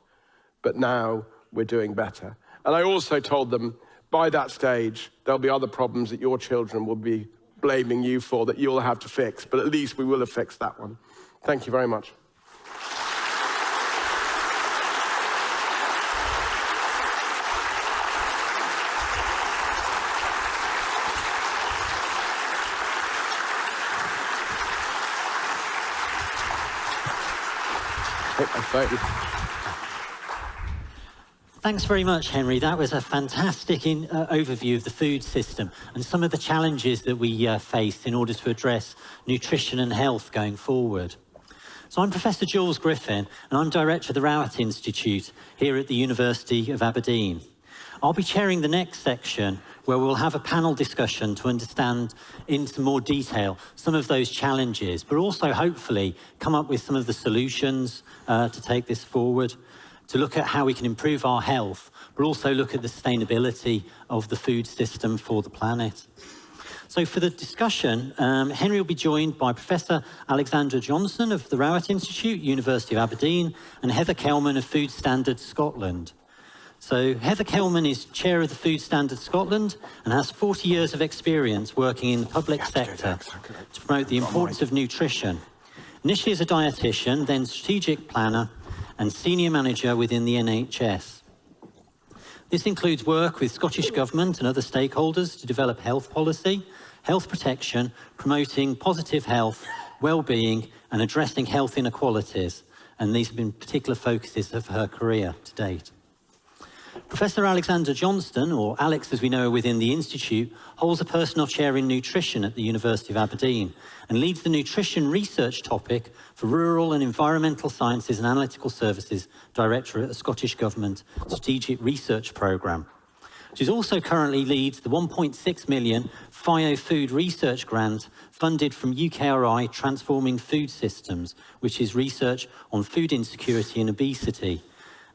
but now we're doing better. And I also told them, by that stage, there'll be other problems that your children will be blaming you for that you'll have to fix, but at least we will have fixed that one. Thank you very much. Thanks very much, Henry. That was a fantastic overview of the food system and some of the challenges that we face in order to address nutrition and health going forward. So I'm Professor Jules Griffin, and I'm Director of the Rowett Institute here at the University of Aberdeen. I'll be chairing the next section, where we'll have a panel discussion to understand into more detail some of those challenges, but also hopefully come up with some of the solutions to take this forward, to look at how we can improve our health, but also look at the sustainability of the food system for the planet. So for the discussion, Henry will be joined by Professor Alexander Johnstone of the Rowett Institute, University of Aberdeen, and Heather Kelman of Food Standards Scotland. So Heather Kelman is Chair of the Food Standards Scotland and has 40 years of experience working in the public sector to promote the importance of nutrition. Initially as a dietitian, then strategic planner and senior manager within the NHS. This includes work with Scottish Government and other stakeholders to develop health policy, health protection, promoting positive health, well-being, and addressing health inequalities. And these have been particular focuses of her career to date. Professor Alexander Johnstone, or Alex as we know her within the Institute, holds a personal chair in nutrition at the University of Aberdeen and leads the nutrition research topic for Rural and Environmental Sciences and Analytical Services Directorate at the Scottish Government Strategic Research Programme. She also currently leads the 1.6 million FIO Food Research Grant funded from UKRI Transforming Food Systems, which is research on food insecurity and obesity,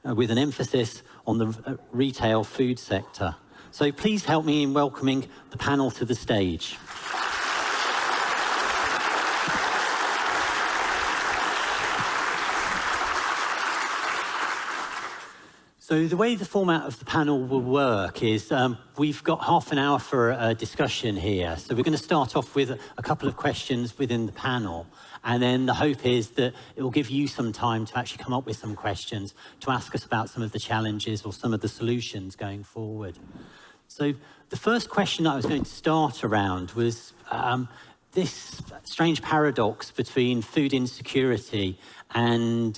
with an emphasis on the retail food sector. So please help me in welcoming the panel to the stage. So the way the format of the panel will work is we've got half an hour for a discussion here. So we're going to start off with a couple of questions within the panel. And then the hope is that it will give you some time to actually come up with some questions to ask us about some of the challenges or some of the solutions going forward. So the first question that I was going to start around was this strange paradox between food insecurity and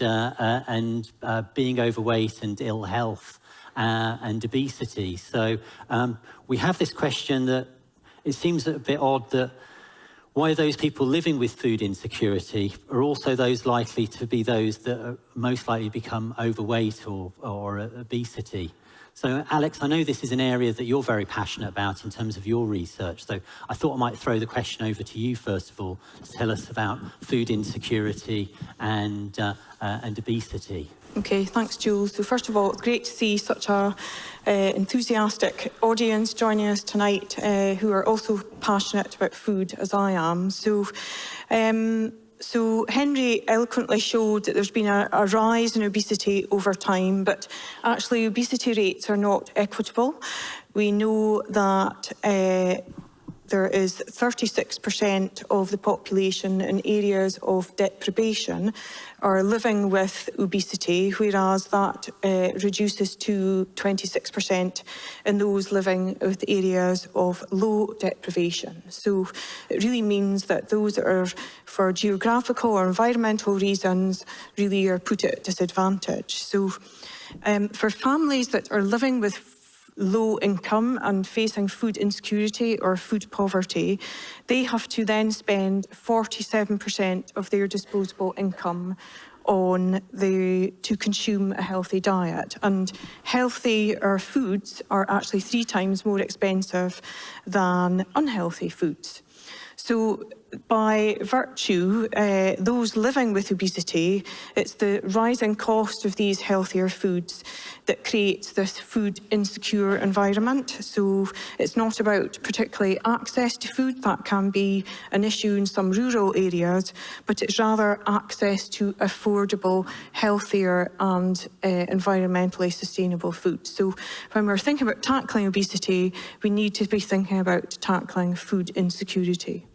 being overweight and ill health and obesity. So we have this question that it seems a bit odd that why those people living with food insecurity are also those likely to be those that are most likely to become overweight or obesity. So, Alex, I know this is an area that you're very passionate about in terms of your research. So I thought I might throw the question over to you, first of all, to tell us about food insecurity and obesity. Okay, thanks, Jules. So first of all, it's great to see such a enthusiastic audience joining us tonight who are also passionate about food as I am. So Henry eloquently showed that there's been a rise in obesity over time, but actually obesity rates are not equitable. We know that there is 36% of the population in areas of deprivation are living with obesity, whereas that reduces to 26% in those living with areas of low deprivation. So it really means that those that are, for geographical or environmental reasons, really are put at disadvantage. So for families that are living with low income and facing food insecurity or food poverty, they have to then spend 47% of their disposable income to consume a healthy diet. And healthier foods are actually 3 times more expensive than unhealthy foods. So by virtue, those living with obesity, it's the rising cost of these healthier foods that creates this food insecure environment. So it's not about particularly access to food, that can be an issue in some rural areas, but it's rather access to affordable, healthier and environmentally sustainable food. So when we're thinking about tackling obesity, we need to be thinking about tackling food insecurity.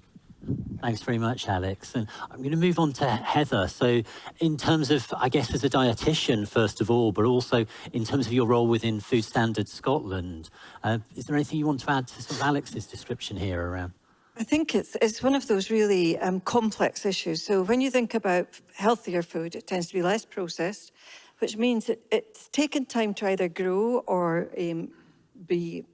Thanks very much, Alex. And I'm going to move on to Heather. So in terms of, I guess, as a dietitian, first of all, but also in terms of your role within Food Standards Scotland, is there anything you want to add to sort of Alex's description here around? I think it's one of those really complex issues. So when you think about healthier food, it tends to be less processed, which means it's taken time to either grow or be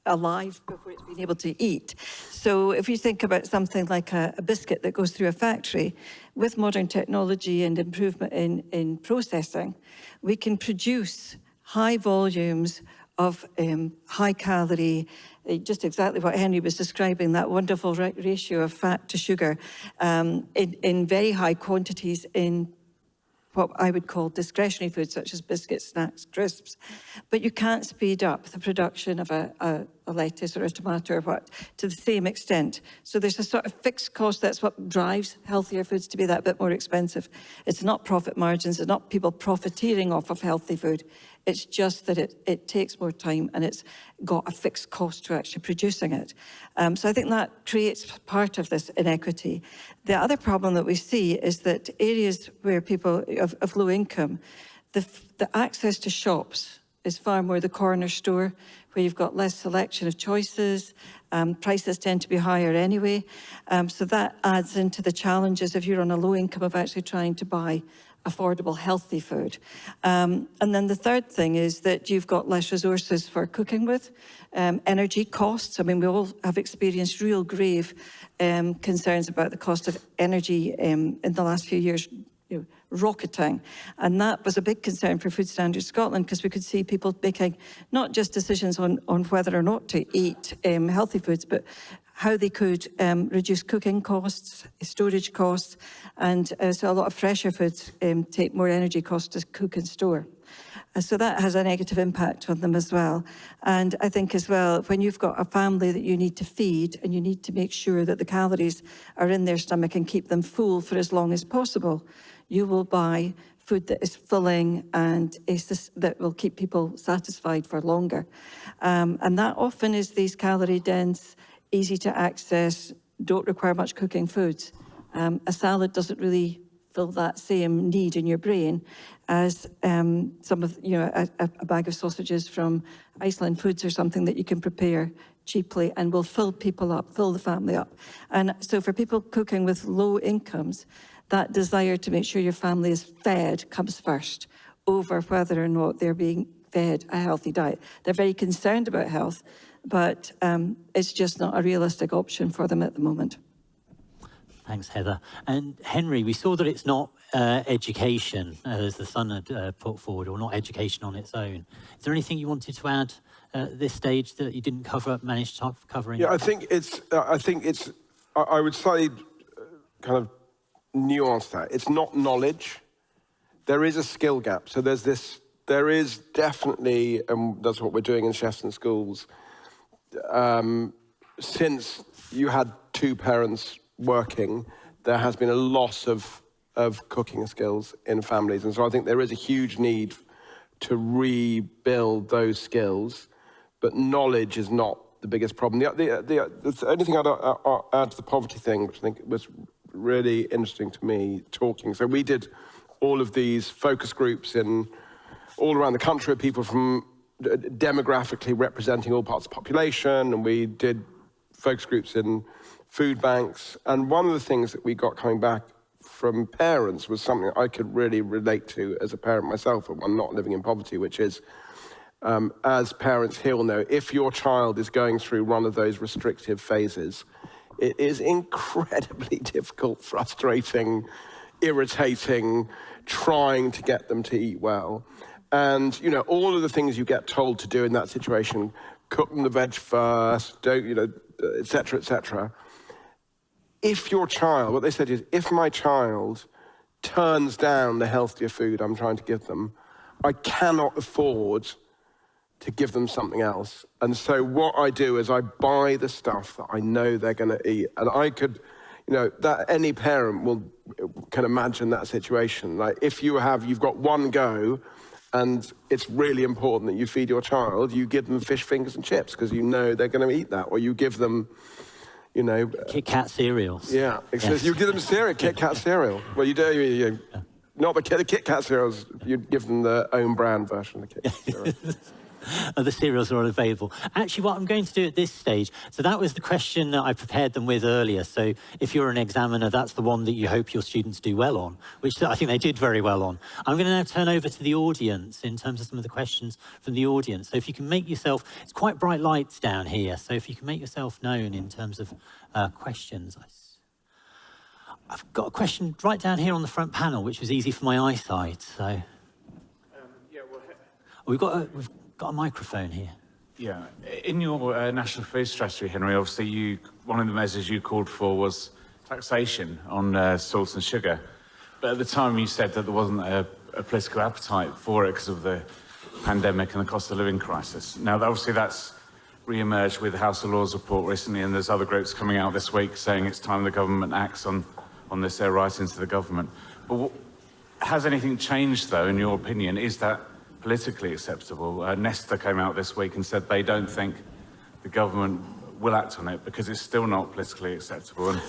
alive before it's been able to eat. So if you think about something like a biscuit that goes through a factory, with modern technology and improvement in processing, we can produce high volumes of high calorie, just exactly what Henry was describing, that wonderful ratio of fat to sugar, in very high quantities in what I would call discretionary foods, such as biscuits, snacks, crisps. But you can't speed up the production of a lettuce or a tomato or what to the same extent. So there's a sort of fixed cost. That's what drives healthier foods to be that bit more expensive. It's not profit margins, it's not people profiteering off of healthy food. It's just that it takes more time and it's got a fixed cost to actually producing it. So I think that creates part of this inequity. The other problem that we see is that areas where people of low income, the access to shops is far more the corner store, where you've got less selection of choices, prices tend to be higher anyway. So that adds into the challenges if you're on a low income of actually trying to buy affordable, healthy food. And then the third thing is that you've got less resources for cooking with. Energy costs, I mean, we all have experienced real grave concerns about the cost of energy in the last few years, rocketing. And that was a big concern for Food Standards Scotland, because we could see people making not just decisions on whether or not to eat healthy foods, but how they could reduce cooking costs, storage costs, and so a lot of fresher foods take more energy costs to cook and store. So that has a negative impact on them as well. And I think as well, when you've got a family that you need to feed and you need to make sure that the calories are in their stomach and keep them full for as long as possible, you will buy food that is filling and that will keep people satisfied for longer. And that often is these calorie dense, easy to access, don't require much cooking foods. A salad doesn't really fill that same need in your brain as some of, a bag of sausages from Iceland Foods or something that you can prepare cheaply and will fill people up, fill the family up. And so for people cooking with low incomes, that desire to make sure your family is fed comes first over whether or not they're being fed a healthy diet. They're very concerned about health, but it's just not a realistic option for them at the moment. Thanks, Heather. And Henry, we saw that it's not education, as the Sun had put forward, or not education on its own. Is there anything you wanted to add at this stage that you didn't manage to cover? Yeah, I think it's. I would slightly kind of nuance that. It's not knowledge. There is a skill gap. So there is definitely, and that's what we're doing in chefs and schools. Since you had 2 parents working, there has been a loss of cooking skills in families. And so I think there is a huge need to rebuild those skills, but knowledge is not the biggest problem. The only thing I'd add to the poverty thing, which I think was really interesting to me talking. So we did all of these focus groups in all around the country of people from demographically representing all parts of the population, and we did focus groups in food banks. And one of the things that we got coming back from parents was something I could really relate to as a parent myself, and one not living in poverty, which is as parents here will know, if your child is going through one of those restrictive phases, it is incredibly difficult, frustrating, irritating, trying to get them to eat well. And, you know, all of the things you get told to do in that situation, cook them the veg first, don't, you know, et cetera, et cetera. If your child, what they said is, if my child turns down the healthier food I'm trying to give them, I cannot afford to give them something else. And so what I do is I buy the stuff that I know they're going to eat. And I could, you know, that any parent can imagine that situation. Like if you've got one go and it's really important that you feed your child, you give them fish fingers and chips because you know they're going to eat that. Or you give them, you know... Kit Kat cereals. Yeah, yes. You give them cereal, Kit Kat cereal. Well, not the Kit Kat cereals, you'd give them the own brand version of the Kit Kat cereal. The cereals are all available. Actually, what I'm going to do at this stage, so that was the question that I prepared them with earlier. So if you're an examiner, that's the one that you hope your students do well on, which I think they did very well on. I'm going to now turn over to the audience in terms of some of the questions from the audience. So if you can make yourself, it's quite bright lights down here, so if you can make yourself known in terms of questions. I've got a question right down here on the front panel, which was easy for my eyesight. So we've got a microphone here. Yeah, in your national food strategy, Henry, obviously one of the measures you called for was taxation on salt and sugar. But at the time you said that there wasn't a political appetite for it because of the pandemic and the cost of living crisis. Now, obviously that's re-emerged with the House of Lords report recently, and there's other groups coming out this week saying it's time the government acts on this, their writings to the government. But has anything changed, though, in your opinion? Is that politically acceptable? Nesta came out this week and said they don't think the government will act on it because it's still not politically acceptable. And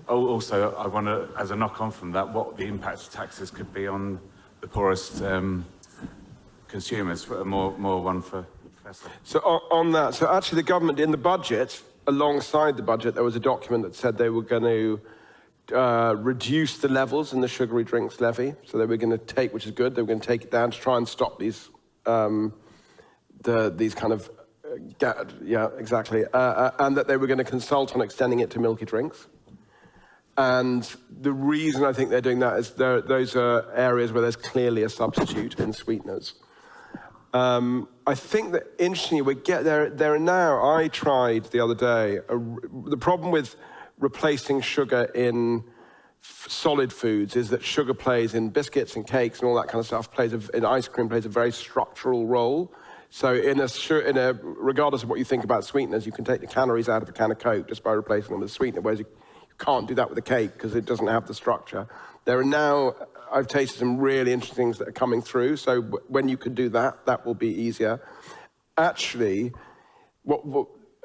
also, I wonder, as a knock-on from that, what the impact of taxes could be on the poorest consumers. More one for the Professor. So on that, so actually the government in the budget, alongside the budget, there was a document that said they were going to reduce the levels in the sugary drinks levy. So they were going to take, which is good, they were going to take it down to try and stop these kind of, yeah, exactly. And that they were going to consult on extending it to milky drinks. And the reason I think they're doing that is those are areas where there's clearly a substitute in sweeteners. I think that interestingly, there are now, I tried the other day, the problem with replacing sugar in solid foods is that sugar plays in biscuits and cakes and all that kind of stuff, in ice cream plays a very structural role. So regardless of what you think about sweeteners, you can take the calories out of a can of Coke just by replacing them with a sweetener, whereas you can't do that with a cake because it doesn't have the structure. There are now, I've tasted some really interesting things that are coming through, so when you can do that, that will be easier. Actually,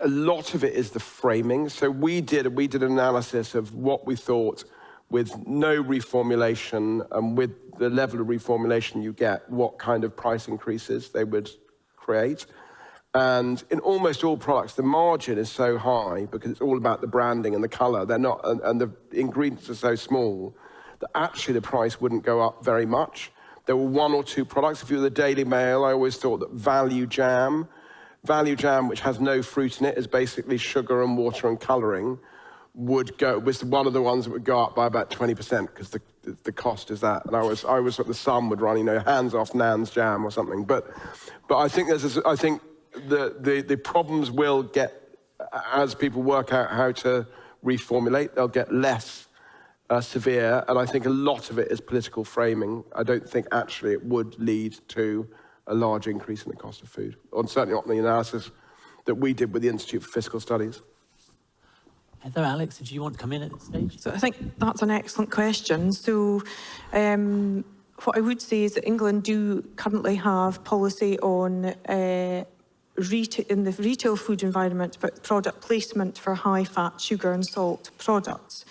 a lot of it is the framing. So we did an analysis of what we thought with no reformulation and with the level of reformulation you get, what kind of price increases they would create. And in almost all products, the margin is so high because it's all about the branding and the color. They're not, and the ingredients are so small that actually the price wouldn't go up very much. There were one or two products. If you were the Daily Mail, I always thought that Value Jam, which has no fruit in it, is basically sugar and water and coloring, was one of the ones that would go up by about 20% because the cost is that. And I was at the Sun would run, hands off Nan's jam or something. But I think the problems will get, as people work out how to reformulate, they'll get less severe. And I think a lot of it is political framing. I don't think actually it would lead to a large increase in the cost of food, or certainly not in the analysis that we did with the Institute for Fiscal Studies. Heather, Alex, did you want to come in at this stage? So I think that's an excellent question. So what I would say is that England do currently have policy on in the retail food environment, but product placement for high fat, sugar and salt products.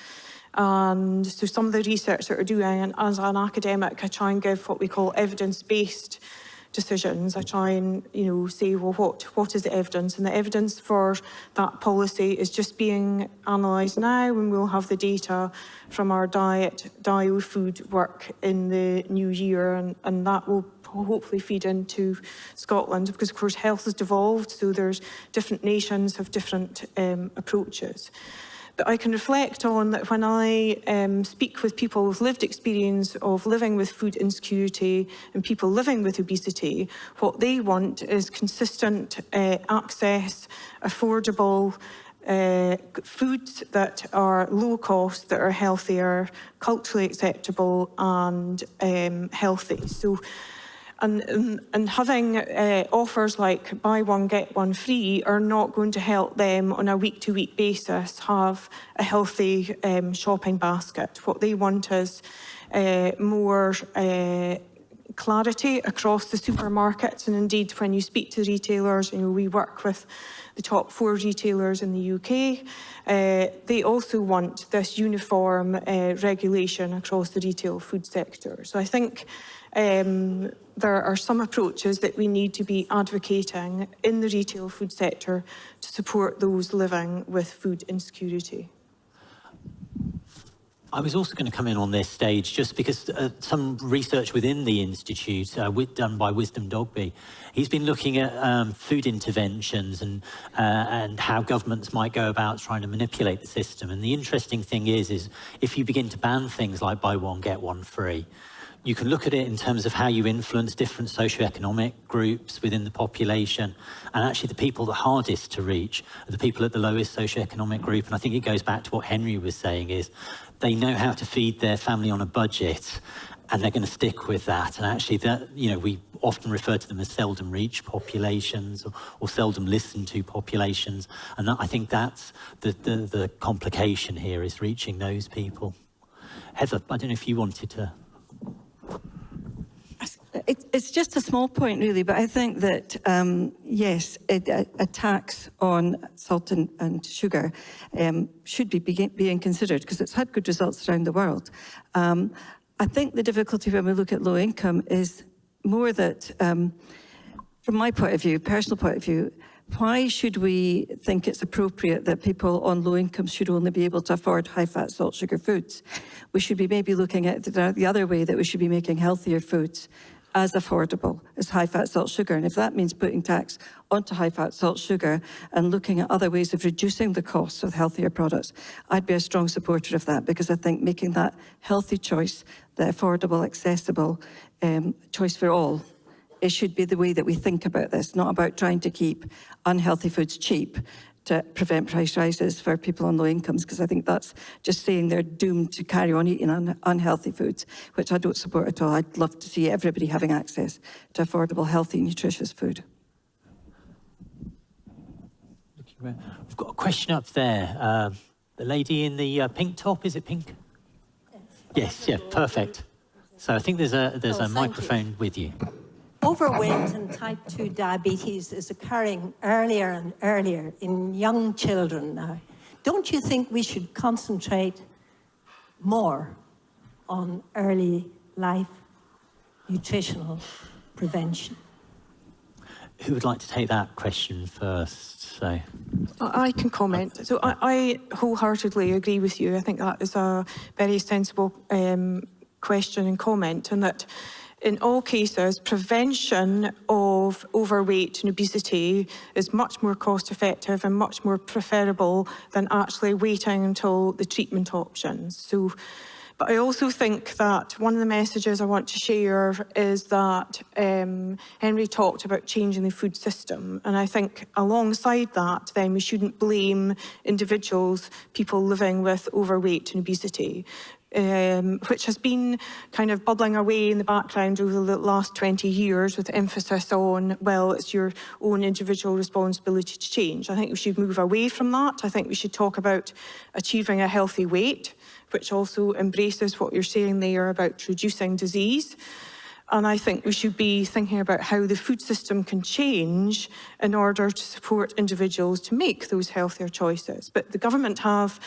And so some of the research that we're doing, and as an academic, I try and give what we call evidence-based decisions. I try and, say, well, what is the evidence? And the evidence for that policy is just being analysed now, and we'll have the data from our diet food work in the new year, and that will hopefully feed into Scotland, because of course health has devolved, so there's different nations have different approaches. But I can reflect on that when I speak with people with lived experience of living with food insecurity and people living with obesity, what they want is consistent access, affordable foods that are low cost, that are healthier, culturally acceptable and healthy. So, and having offers like buy one, get one free are not going to help them on a week-to-week basis have a healthy shopping basket. What they want is more clarity across the supermarkets, and indeed when you speak to retailers, we work with the top 4 retailers in the UK, they also want this uniform regulation across the retail food sector. So I think there are some approaches that we need to be advocating in the retail food sector to support those living with food insecurity. I was also going to come in on this stage just because some research within the Institute, done by Wisdom Dogby, he's been looking at food interventions and how governments might go about trying to manipulate the system. And the interesting thing is if you begin to ban things like buy one, get one free, you can look at it in terms of how you influence different socioeconomic groups within the population. And actually the people the hardest to reach are the people at the lowest socioeconomic group. And I think it goes back to what Henry was saying is they know how to feed their family on a budget and they're going to stick with that. And actually that, we often refer to them as seldom reached populations or seldom listened to populations. And I think that's the complication here, is reaching those people. Heather, I don't know if you wanted to... It's just a small point, really, but I think that, yes, a tax on salt and sugar should be being considered because it's had good results around the world. I think the difficulty when we look at low income is more that, from my point of view, personal point of view, why should we think it's appropriate that people on low incomes should only be able to afford high-fat, salt, sugar foods? We should be maybe looking at the other way, that we should be making healthier foods as affordable as high-fat, salt, sugar. And if that means putting tax onto high-fat, salt, sugar and looking at other ways of reducing the costs of healthier products, I'd be a strong supporter of that, because I think making that healthy choice, the affordable, accessible choice for all, it should be the way that we think about this, not about trying to keep unhealthy foods cheap to prevent price rises for people on low incomes, because I think that's just saying they're doomed to carry on eating unhealthy foods, which I don't support at all. I'd love to see everybody having access to affordable, healthy, nutritious food. We've got a question up there. The lady in the pink top, is it pink? Yes, yeah, perfect. So I think there's a microphone with you. Overweight and type 2 diabetes is occurring earlier and earlier in young children now. Don't you think we should concentrate more on early life nutritional prevention? Who would like to take that question first? So I can comment. So I wholeheartedly agree with you. I think that is a very sensible question and comment, and that in all cases, prevention of overweight and obesity is much more cost effective and much more preferable than actually waiting until the treatment options. So, but I also think that one of the messages I want to share is that Henry talked about changing the food system. And I think alongside that, then we shouldn't blame individuals, people living with overweight and obesity. Which has been kind of bubbling away in the background over the last 20 years with emphasis on, well, it's your own individual responsibility to change. I think we should move away from that. I think we should talk about achieving a healthy weight, which also embraces what you're saying there about reducing disease. And I think we should be thinking about how the food system can change in order to support individuals to make those healthier choices. But the government have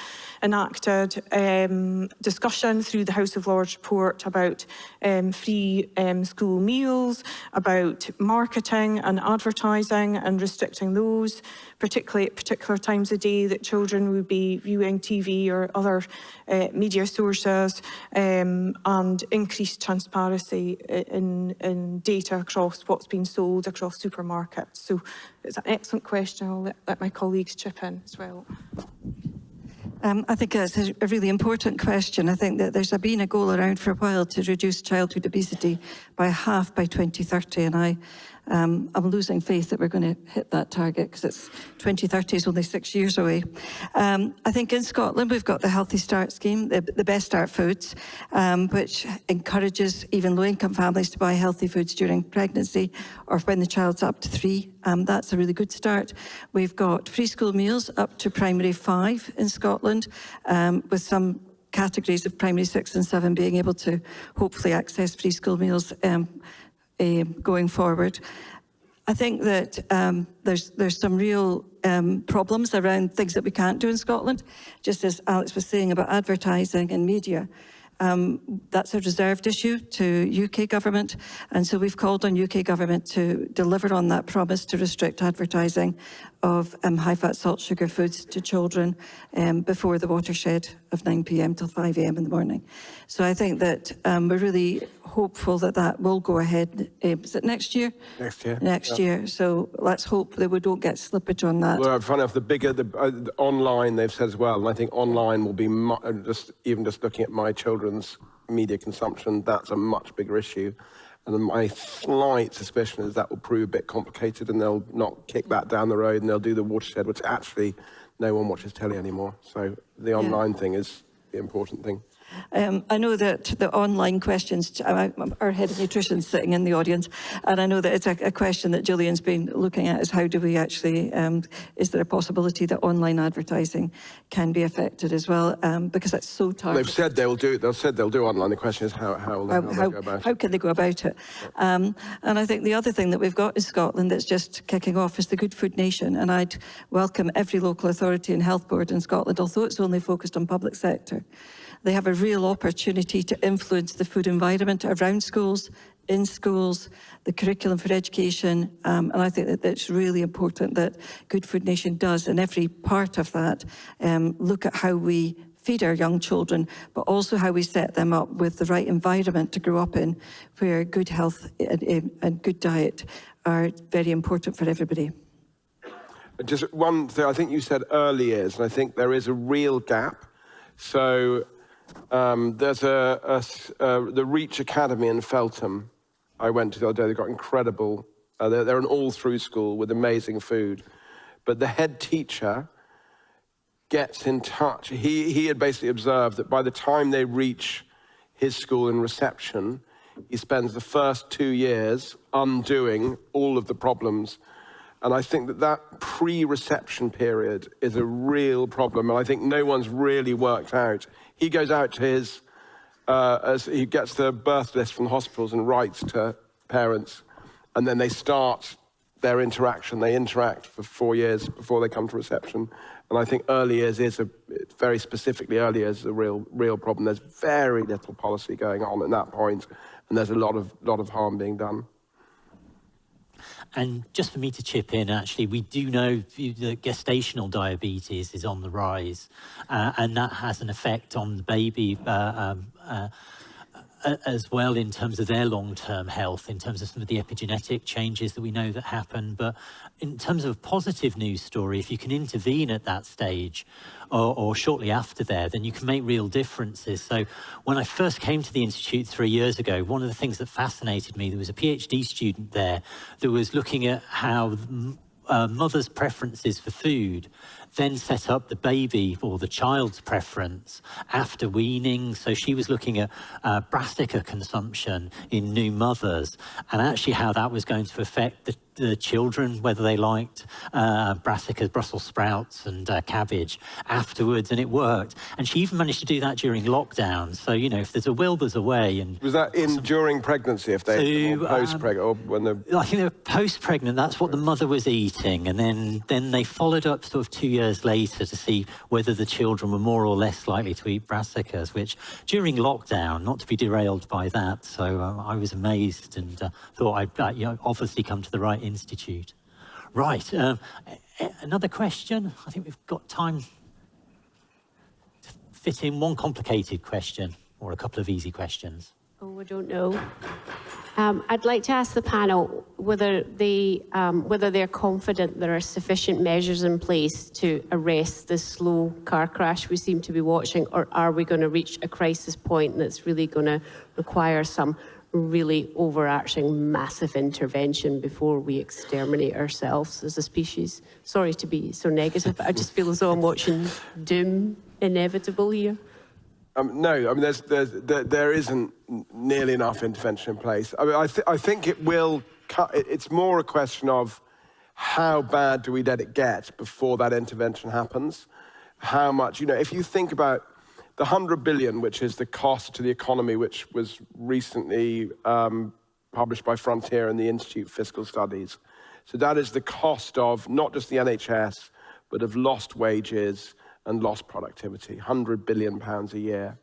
enacted discussion through the House of Lords report about free school meals, about marketing and advertising and restricting those, particularly at particular times of day that children would be viewing TV or other media sources, and increased transparency in data across what's being sold across supermarkets. So it's an excellent question. I'll let my colleagues chip in as well. I think that's a really important question. I think that there's been a goal around for a while to reduce childhood obesity by half by 2030, and I'm losing faith that we're going to hit that target, because it's 2030 is only 6 years away. I think in Scotland we've got the Healthy Start scheme, the Best Start Foods, which encourages even low-income families to buy healthy foods during pregnancy or when the child's up to 3. That's a really good start. We've got free school meals up to primary 5 in Scotland, with some categories of primary 6 and 7 being able to hopefully access free school meals going forward. I think that there's some real problems around things that we can't do in Scotland, just as Alex was saying about advertising and media. That's a reserved issue to UK government, and so we've called on UK government to deliver on that promise to restrict advertising of high-fat, salt, sugar foods to children before the watershed of 9 p.m. till 5 a.m. in the morning. So I think that we're really hopeful that that will go ahead. Is it next year? Next year. Next year. So let's hope that we don't get slippage on that. Well, funny enough, the online they've said as well, and I think online will be even just looking at my children's media consumption, that's a much bigger issue. And my slight suspicion is that will prove a bit complicated, and they'll not kick that down the road, and they'll do the watershed, which actually no one watches telly anymore. So the online thing is the important thing. I know that the online questions, our head of nutrition is sitting in the audience, and I know that it's a question that Gillian's been looking at, is how do we actually, is there a possibility that online advertising can be affected as well, because it's so targeted. They've said they'll do online. The question is how will they go about it? How can they go about it? And I think the other thing that we've got in Scotland that's just kicking off is the Good Food Nation, and I'd welcome every local authority and health board in Scotland, although it's only focused on public sector. They have a real opportunity to influence the food environment around schools, in schools, the curriculum for education, and I think that it's really important that Good Food Nation does, in every part of that, look at how we feed our young children, but also how we set them up with the right environment to grow up in, where good health and good diet are very important for everybody. Just one thing, I think you said early years, and I think there is a real gap. So there's the Reach Academy in Feltham I went to the other day. They've got incredible, they're an all-through school with amazing food. But the head teacher gets in touch. He had basically observed that by the time they reach his school in reception, he spends the first 2 years undoing all of the problems. And I think that pre-reception period is a real problem. And I think no one's really worked out. He goes out to his, as he gets the birth list from the hospitals and writes to parents. And then they start their interaction. They interact for 4 years before they come to reception. And I think early years is very specifically early years is a real problem. There's very little policy going on at that point, and there's a lot of harm being done. And just for me to chip in, actually, we do know that gestational diabetes is on the rise, and that has an effect on the baby as well in terms of their long-term health, in terms of some of the epigenetic changes that we know that happen. But in terms of a positive news story, if you can intervene at that stage or shortly after there, then you can make real differences. So when I first came to the Institute 3 years ago, one of the things that fascinated me, there was a PhD student there that was looking at how mother's preferences for food then set up the baby or the child's preference after weaning. So she was looking at brassica consumption in new mothers, and actually how that was going to affect the children, whether they liked brassicas, Brussels sprouts and cabbage afterwards, and it worked. And she even managed to do that during lockdown. So, you know, if there's a will, there's a way. And was that during pregnancy, if they post-pregnant, or when they're... I think they were post-pregnant, that's what the mother was eating. And then they followed up sort of 2 years later to see whether the children were more or less likely to eat brassicas, which during lockdown, not to be derailed by that. So I was amazed and thought I'd obviously come to the right institute. Right, another question? I think we've got time to fit in one complicated question or a couple of easy questions. Oh, I don't know. I'd like to ask the panel whether they're confident there are sufficient measures in place to arrest this slow car crash we seem to be watching, or are we going to reach a crisis point that's really going to require some really overarching massive intervention before we exterminate ourselves as a species? Sorry to be so negative, but I just feel as though I'm watching doom inevitable here. No, I mean, there isn't nearly enough intervention in place. I mean, I think it will cut. It's more a question of how bad do we let it get before that intervention happens? How much, if you think about the 100 billion, which is the cost to the economy, which was recently published by Frontier and the Institute of Fiscal Studies. So that is the cost of not just the NHS, but of lost wages and lost productivity, £100 billion a year.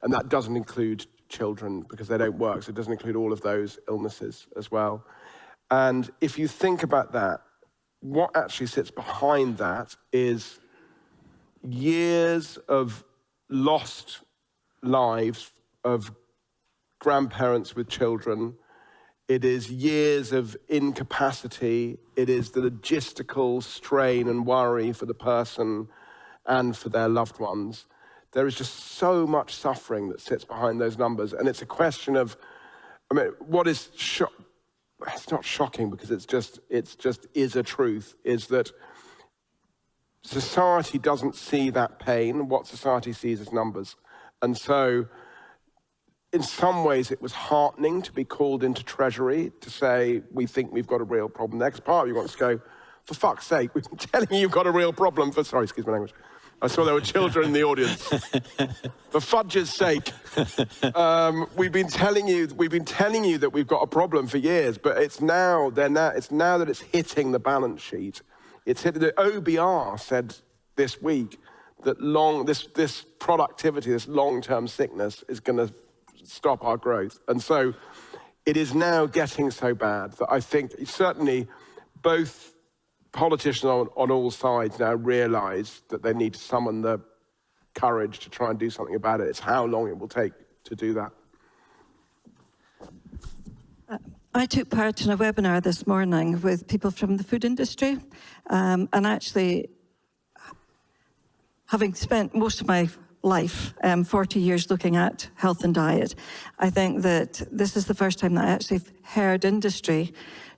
And that doesn't include children because they don't work, so it doesn't include all of those illnesses as well. And if you think about that, what actually sits behind that is years of lost lives of grandparents with children. It is years of incapacity. It is the logistical strain and worry for the person and for their loved ones. There is just so much suffering that sits behind those numbers. And it's a question of, I mean, what is, it's not shocking because it's just is a truth, is that society doesn't see that pain. What society sees is numbers. And so in some ways it was heartening to be called into Treasury to say, we think we've got a real problem. The next part of you wants to go, for fuck's sake, we've been telling you you've got a real problem for, sorry, excuse my language. I saw there were children in the audience. For fudge's sake, we've been telling you that we've got a problem for years, but it's now that it's hitting the balance sheet. It's hitting, the OBR said this week that this productivity, this long-term sickness is going to stop our growth. And so it is now getting so bad that I think certainly both politicians on all sides now realize that they need to summon the courage to try and do something about it. It's how long it will take to do that. I took part in a webinar this morning with people from the food industry, and actually, having spent most of my life, 40 years looking at health and diet, I think that this is the first time that I actually heard industry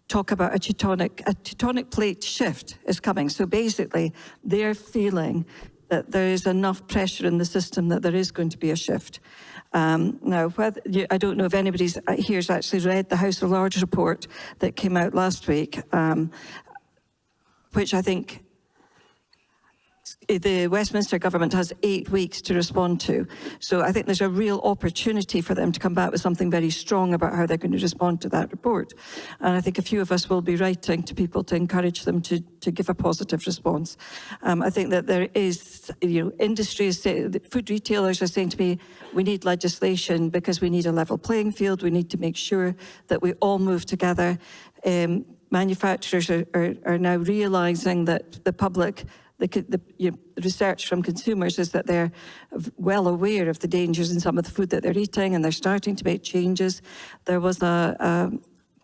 talk about a tectonic plate shift is coming. So basically, they're feeling that there is enough pressure in the system that there is going to be a shift. Now, I don't know if anybody here has actually read the House of Lords report that came out last week, which I think the Westminster government has 8 weeks to respond to. So I think there's a real opportunity for them to come back with something very strong about how they're going to respond to that report. And I think a few of us will be writing to people to encourage them to give a positive response. I think that there is, industry is saying, the food retailers are saying to me, we need legislation because we need a level playing field. We need to make sure that we all move together. Manufacturers are now realizing that the public, the research from consumers is that they're well aware of the dangers in some of the food that they're eating, and they're starting to make changes. There was a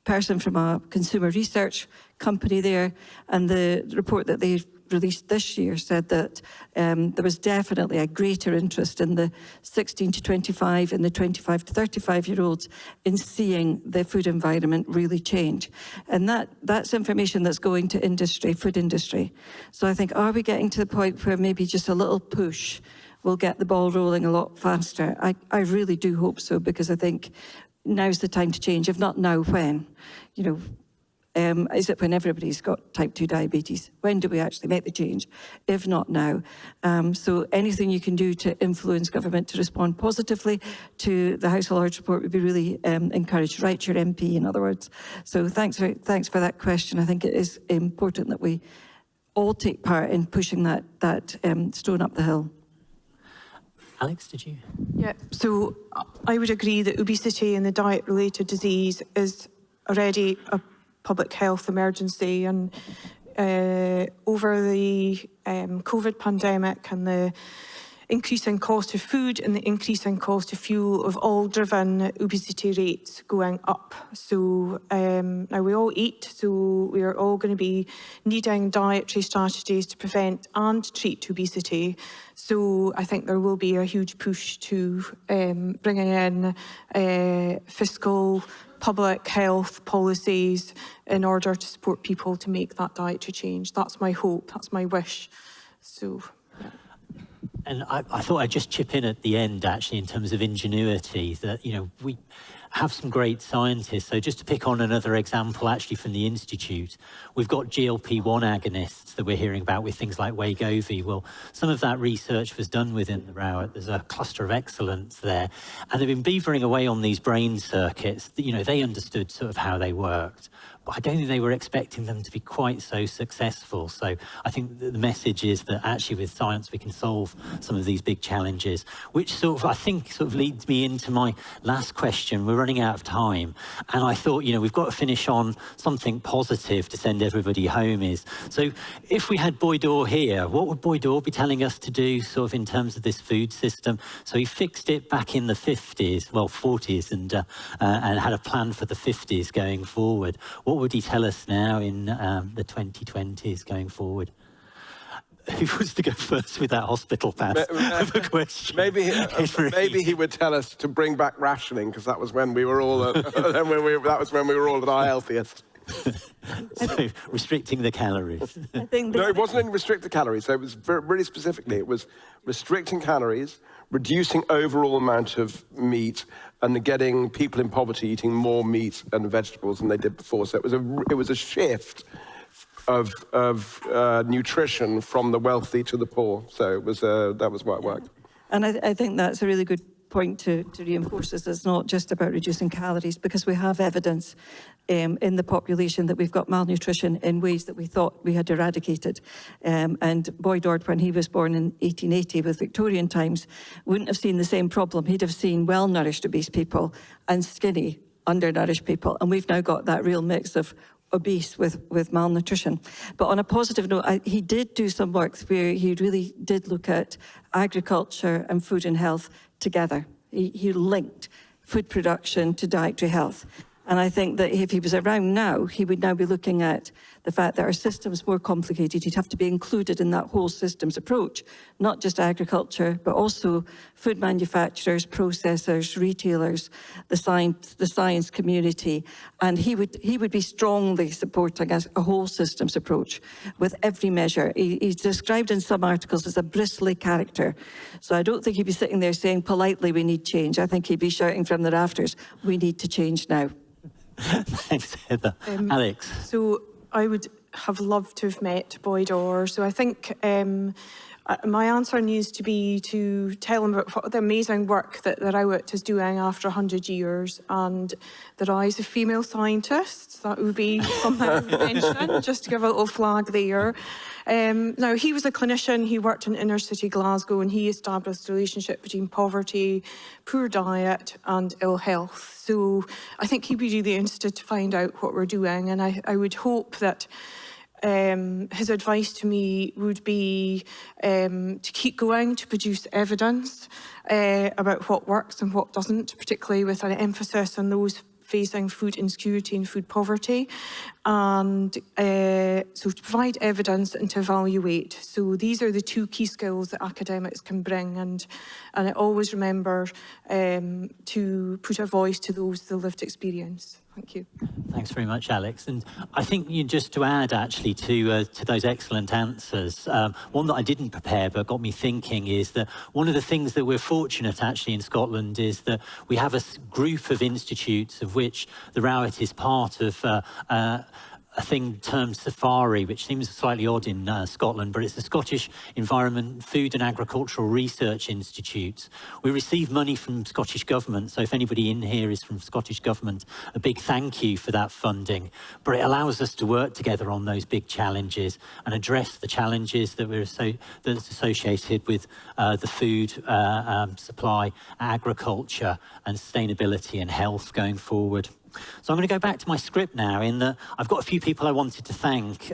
person from a consumer research company there, and the report that they released this year said that there was definitely a greater interest in the 16 to 25 and the 25 to 35-year-olds in seeing the food environment really change. And that's information that's going to industry, food industry. So I think, are we getting to the point where maybe just a little push will get the ball rolling a lot faster? I really do hope so, because I think now's the time to change. If not now, when? Is it when everybody's got type 2 diabetes? When do we actually make the change? If not now. So anything you can do to influence government to respond positively to the House of Lords report would be really encouraged. Write your MP, in other words. So thanks for that question. I think it is important that we all take part in pushing that stone up the hill. Alex, did you? Yeah, so I would agree that obesity and the diet-related disease is already a public health emergency, and over the COVID pandemic and the increasing cost of food and the increasing cost of fuel have all driven obesity rates going up. So now we all eat, so we are all going to be needing dietary strategies to prevent and treat obesity. So I think there will be a huge push to bringing in fiscal public health policies in order to support people to make that dietary change. That's my hope, that's my wish. So, yeah. And I thought I'd just chip in at the end, actually, in terms of ingenuity, that, you know, we have some great scientists. So just to pick on another example, actually, from the Institute, we've got GLP-1 agonists that we're hearing about with things like Wegovy. Well, some of that research was done within the Rowett. There's a cluster of excellence there. And they've been beavering away on these brain circuits. You know, they understood sort of how they worked. But I don't think they were expecting them to be quite so successful. So I think the message is that actually with science we can solve some of these big challenges, which sort of, I think, sort of leads me into my last question. We're running out of time. And I thought, you know, we've got to finish on something positive to send everybody home is. So if we had Boyd-Orr here, what would Boyd-Orr be telling us to do sort of in terms of this food system? So he fixed it back in the 50s, well, 40s, and had a plan for the 50s going forward. What would he tell us now in the 2020s going forward? Who wants to go first with that hospital pass of a question? Maybe he would tell us to bring back rationing, because that was when we were all that was when we were all at our healthiest. So restricting the calories. I think No, it wasn't in restrict the calories. So it was really specifically, it was restricting calories, reducing overall amount of meat, and getting people in poverty eating more meat and vegetables than they did before. So it was a shift of nutrition from the wealthy to the poor. So it was that was why it worked. And I think that's a really good point to reinforce this. It's not just about reducing calories, because we have evidence in the population that we've got malnutrition in ways that we thought we had eradicated. And Boyd-Orr, when he was born in 1880 with Victorian times, wouldn't have seen the same problem. He'd have seen well-nourished obese people and skinny, undernourished people. And we've now got that real mix of obese with malnutrition. But on a positive note, he did do some work where he really did look at agriculture and food and health together. He linked food production to dietary health. And I think that if he was around now, he would now be looking at the fact that our system's more complicated. He'd have to be included in that whole systems approach, not just agriculture, but also food manufacturers, processors, retailers, the science community. And he would be strongly supporting a whole systems approach with every measure. He's described in some articles as a bristly character. So I don't think he'd be sitting there saying politely, we need change. I think he'd be shouting from the rafters, we need to change now. Thanks, Heather. Alex? So I would have loved to have met Boyd-Orr. So I think my answer needs to be to tell him about what the amazing work that the Rowett is doing after 100 years and the rise of female scientists. That would be something I would mention, just to give a little flag there. Now, he was a clinician, he worked in inner city Glasgow, and he established the relationship between poverty, poor diet and ill health. So I think he'd be really interested to find out what we're doing, and I would hope that his advice to me would be to keep going, to produce evidence about what works and what doesn't, particularly with an emphasis on those facing food insecurity and food poverty, and so to provide evidence and to evaluate. So these are the two key skills that academics can bring, and I always remember to put a voice to those with the lived experience. Thank you. Thanks very much, Alex. And I think just to add actually to those excellent answers, one that I didn't prepare but got me thinking is that one of the things that we're fortunate actually in Scotland is that we have a group of institutes of which the Rowett is part of a thing termed Safari, which seems slightly odd in Scotland, but it's the Scottish Environment, Food and Agricultural Research Institute. We receive money from Scottish Government, so if anybody in here is from Scottish Government, a big thank you for that funding. But it allows us to work together on those big challenges and address the challenges that that's associated with the food supply, agriculture and sustainability and health going forward. So I'm going to go back to my script now in that I've got a few people I wanted to thank.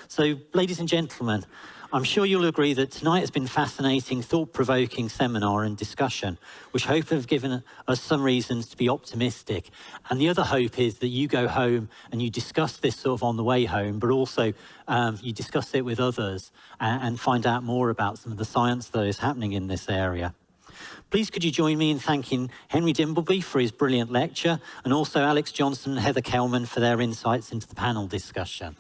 So ladies and gentlemen, I'm sure you'll agree that tonight has been a fascinating, thought-provoking seminar and discussion, which I hope have given us some reasons to be optimistic. And the other hope is that you go home and you discuss this sort of on the way home, but also you discuss it with others and find out more about some of the science that is happening in this area. Please could you join me in thanking Henry Dimbleby for his brilliant lecture, and also Alex Johnstone and Heather Kelman for their insights into the panel discussion.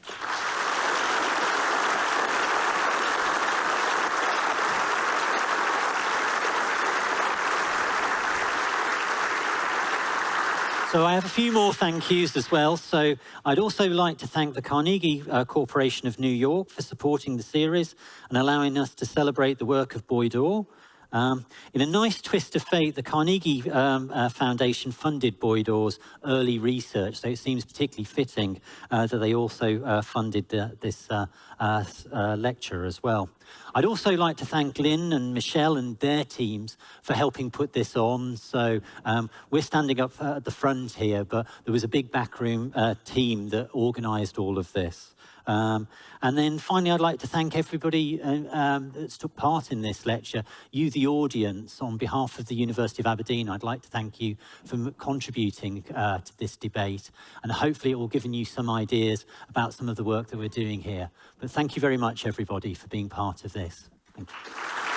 So I have a few more thank yous as well. So I'd also like to thank the Carnegie Corporation of New York for supporting the series and allowing us to celebrate the work of Boyd-Orr. In a nice twist of fate, the Carnegie Foundation funded Boyd-Orr's early research, so it seems particularly fitting that they also funded this lecture as well. I'd also like to thank Lynn and Michelle and their teams for helping put this on. So we're standing up at the front here, but there was a big backroom team that organised all of this. And then finally, I'd like to thank everybody that's took part in this lecture. You, the audience, on behalf of the University of Aberdeen, I'd like to thank you for contributing to this debate. And hopefully it will give you some ideas about some of the work that we're doing here. But thank you very much, everybody, for being part of this. Thank you.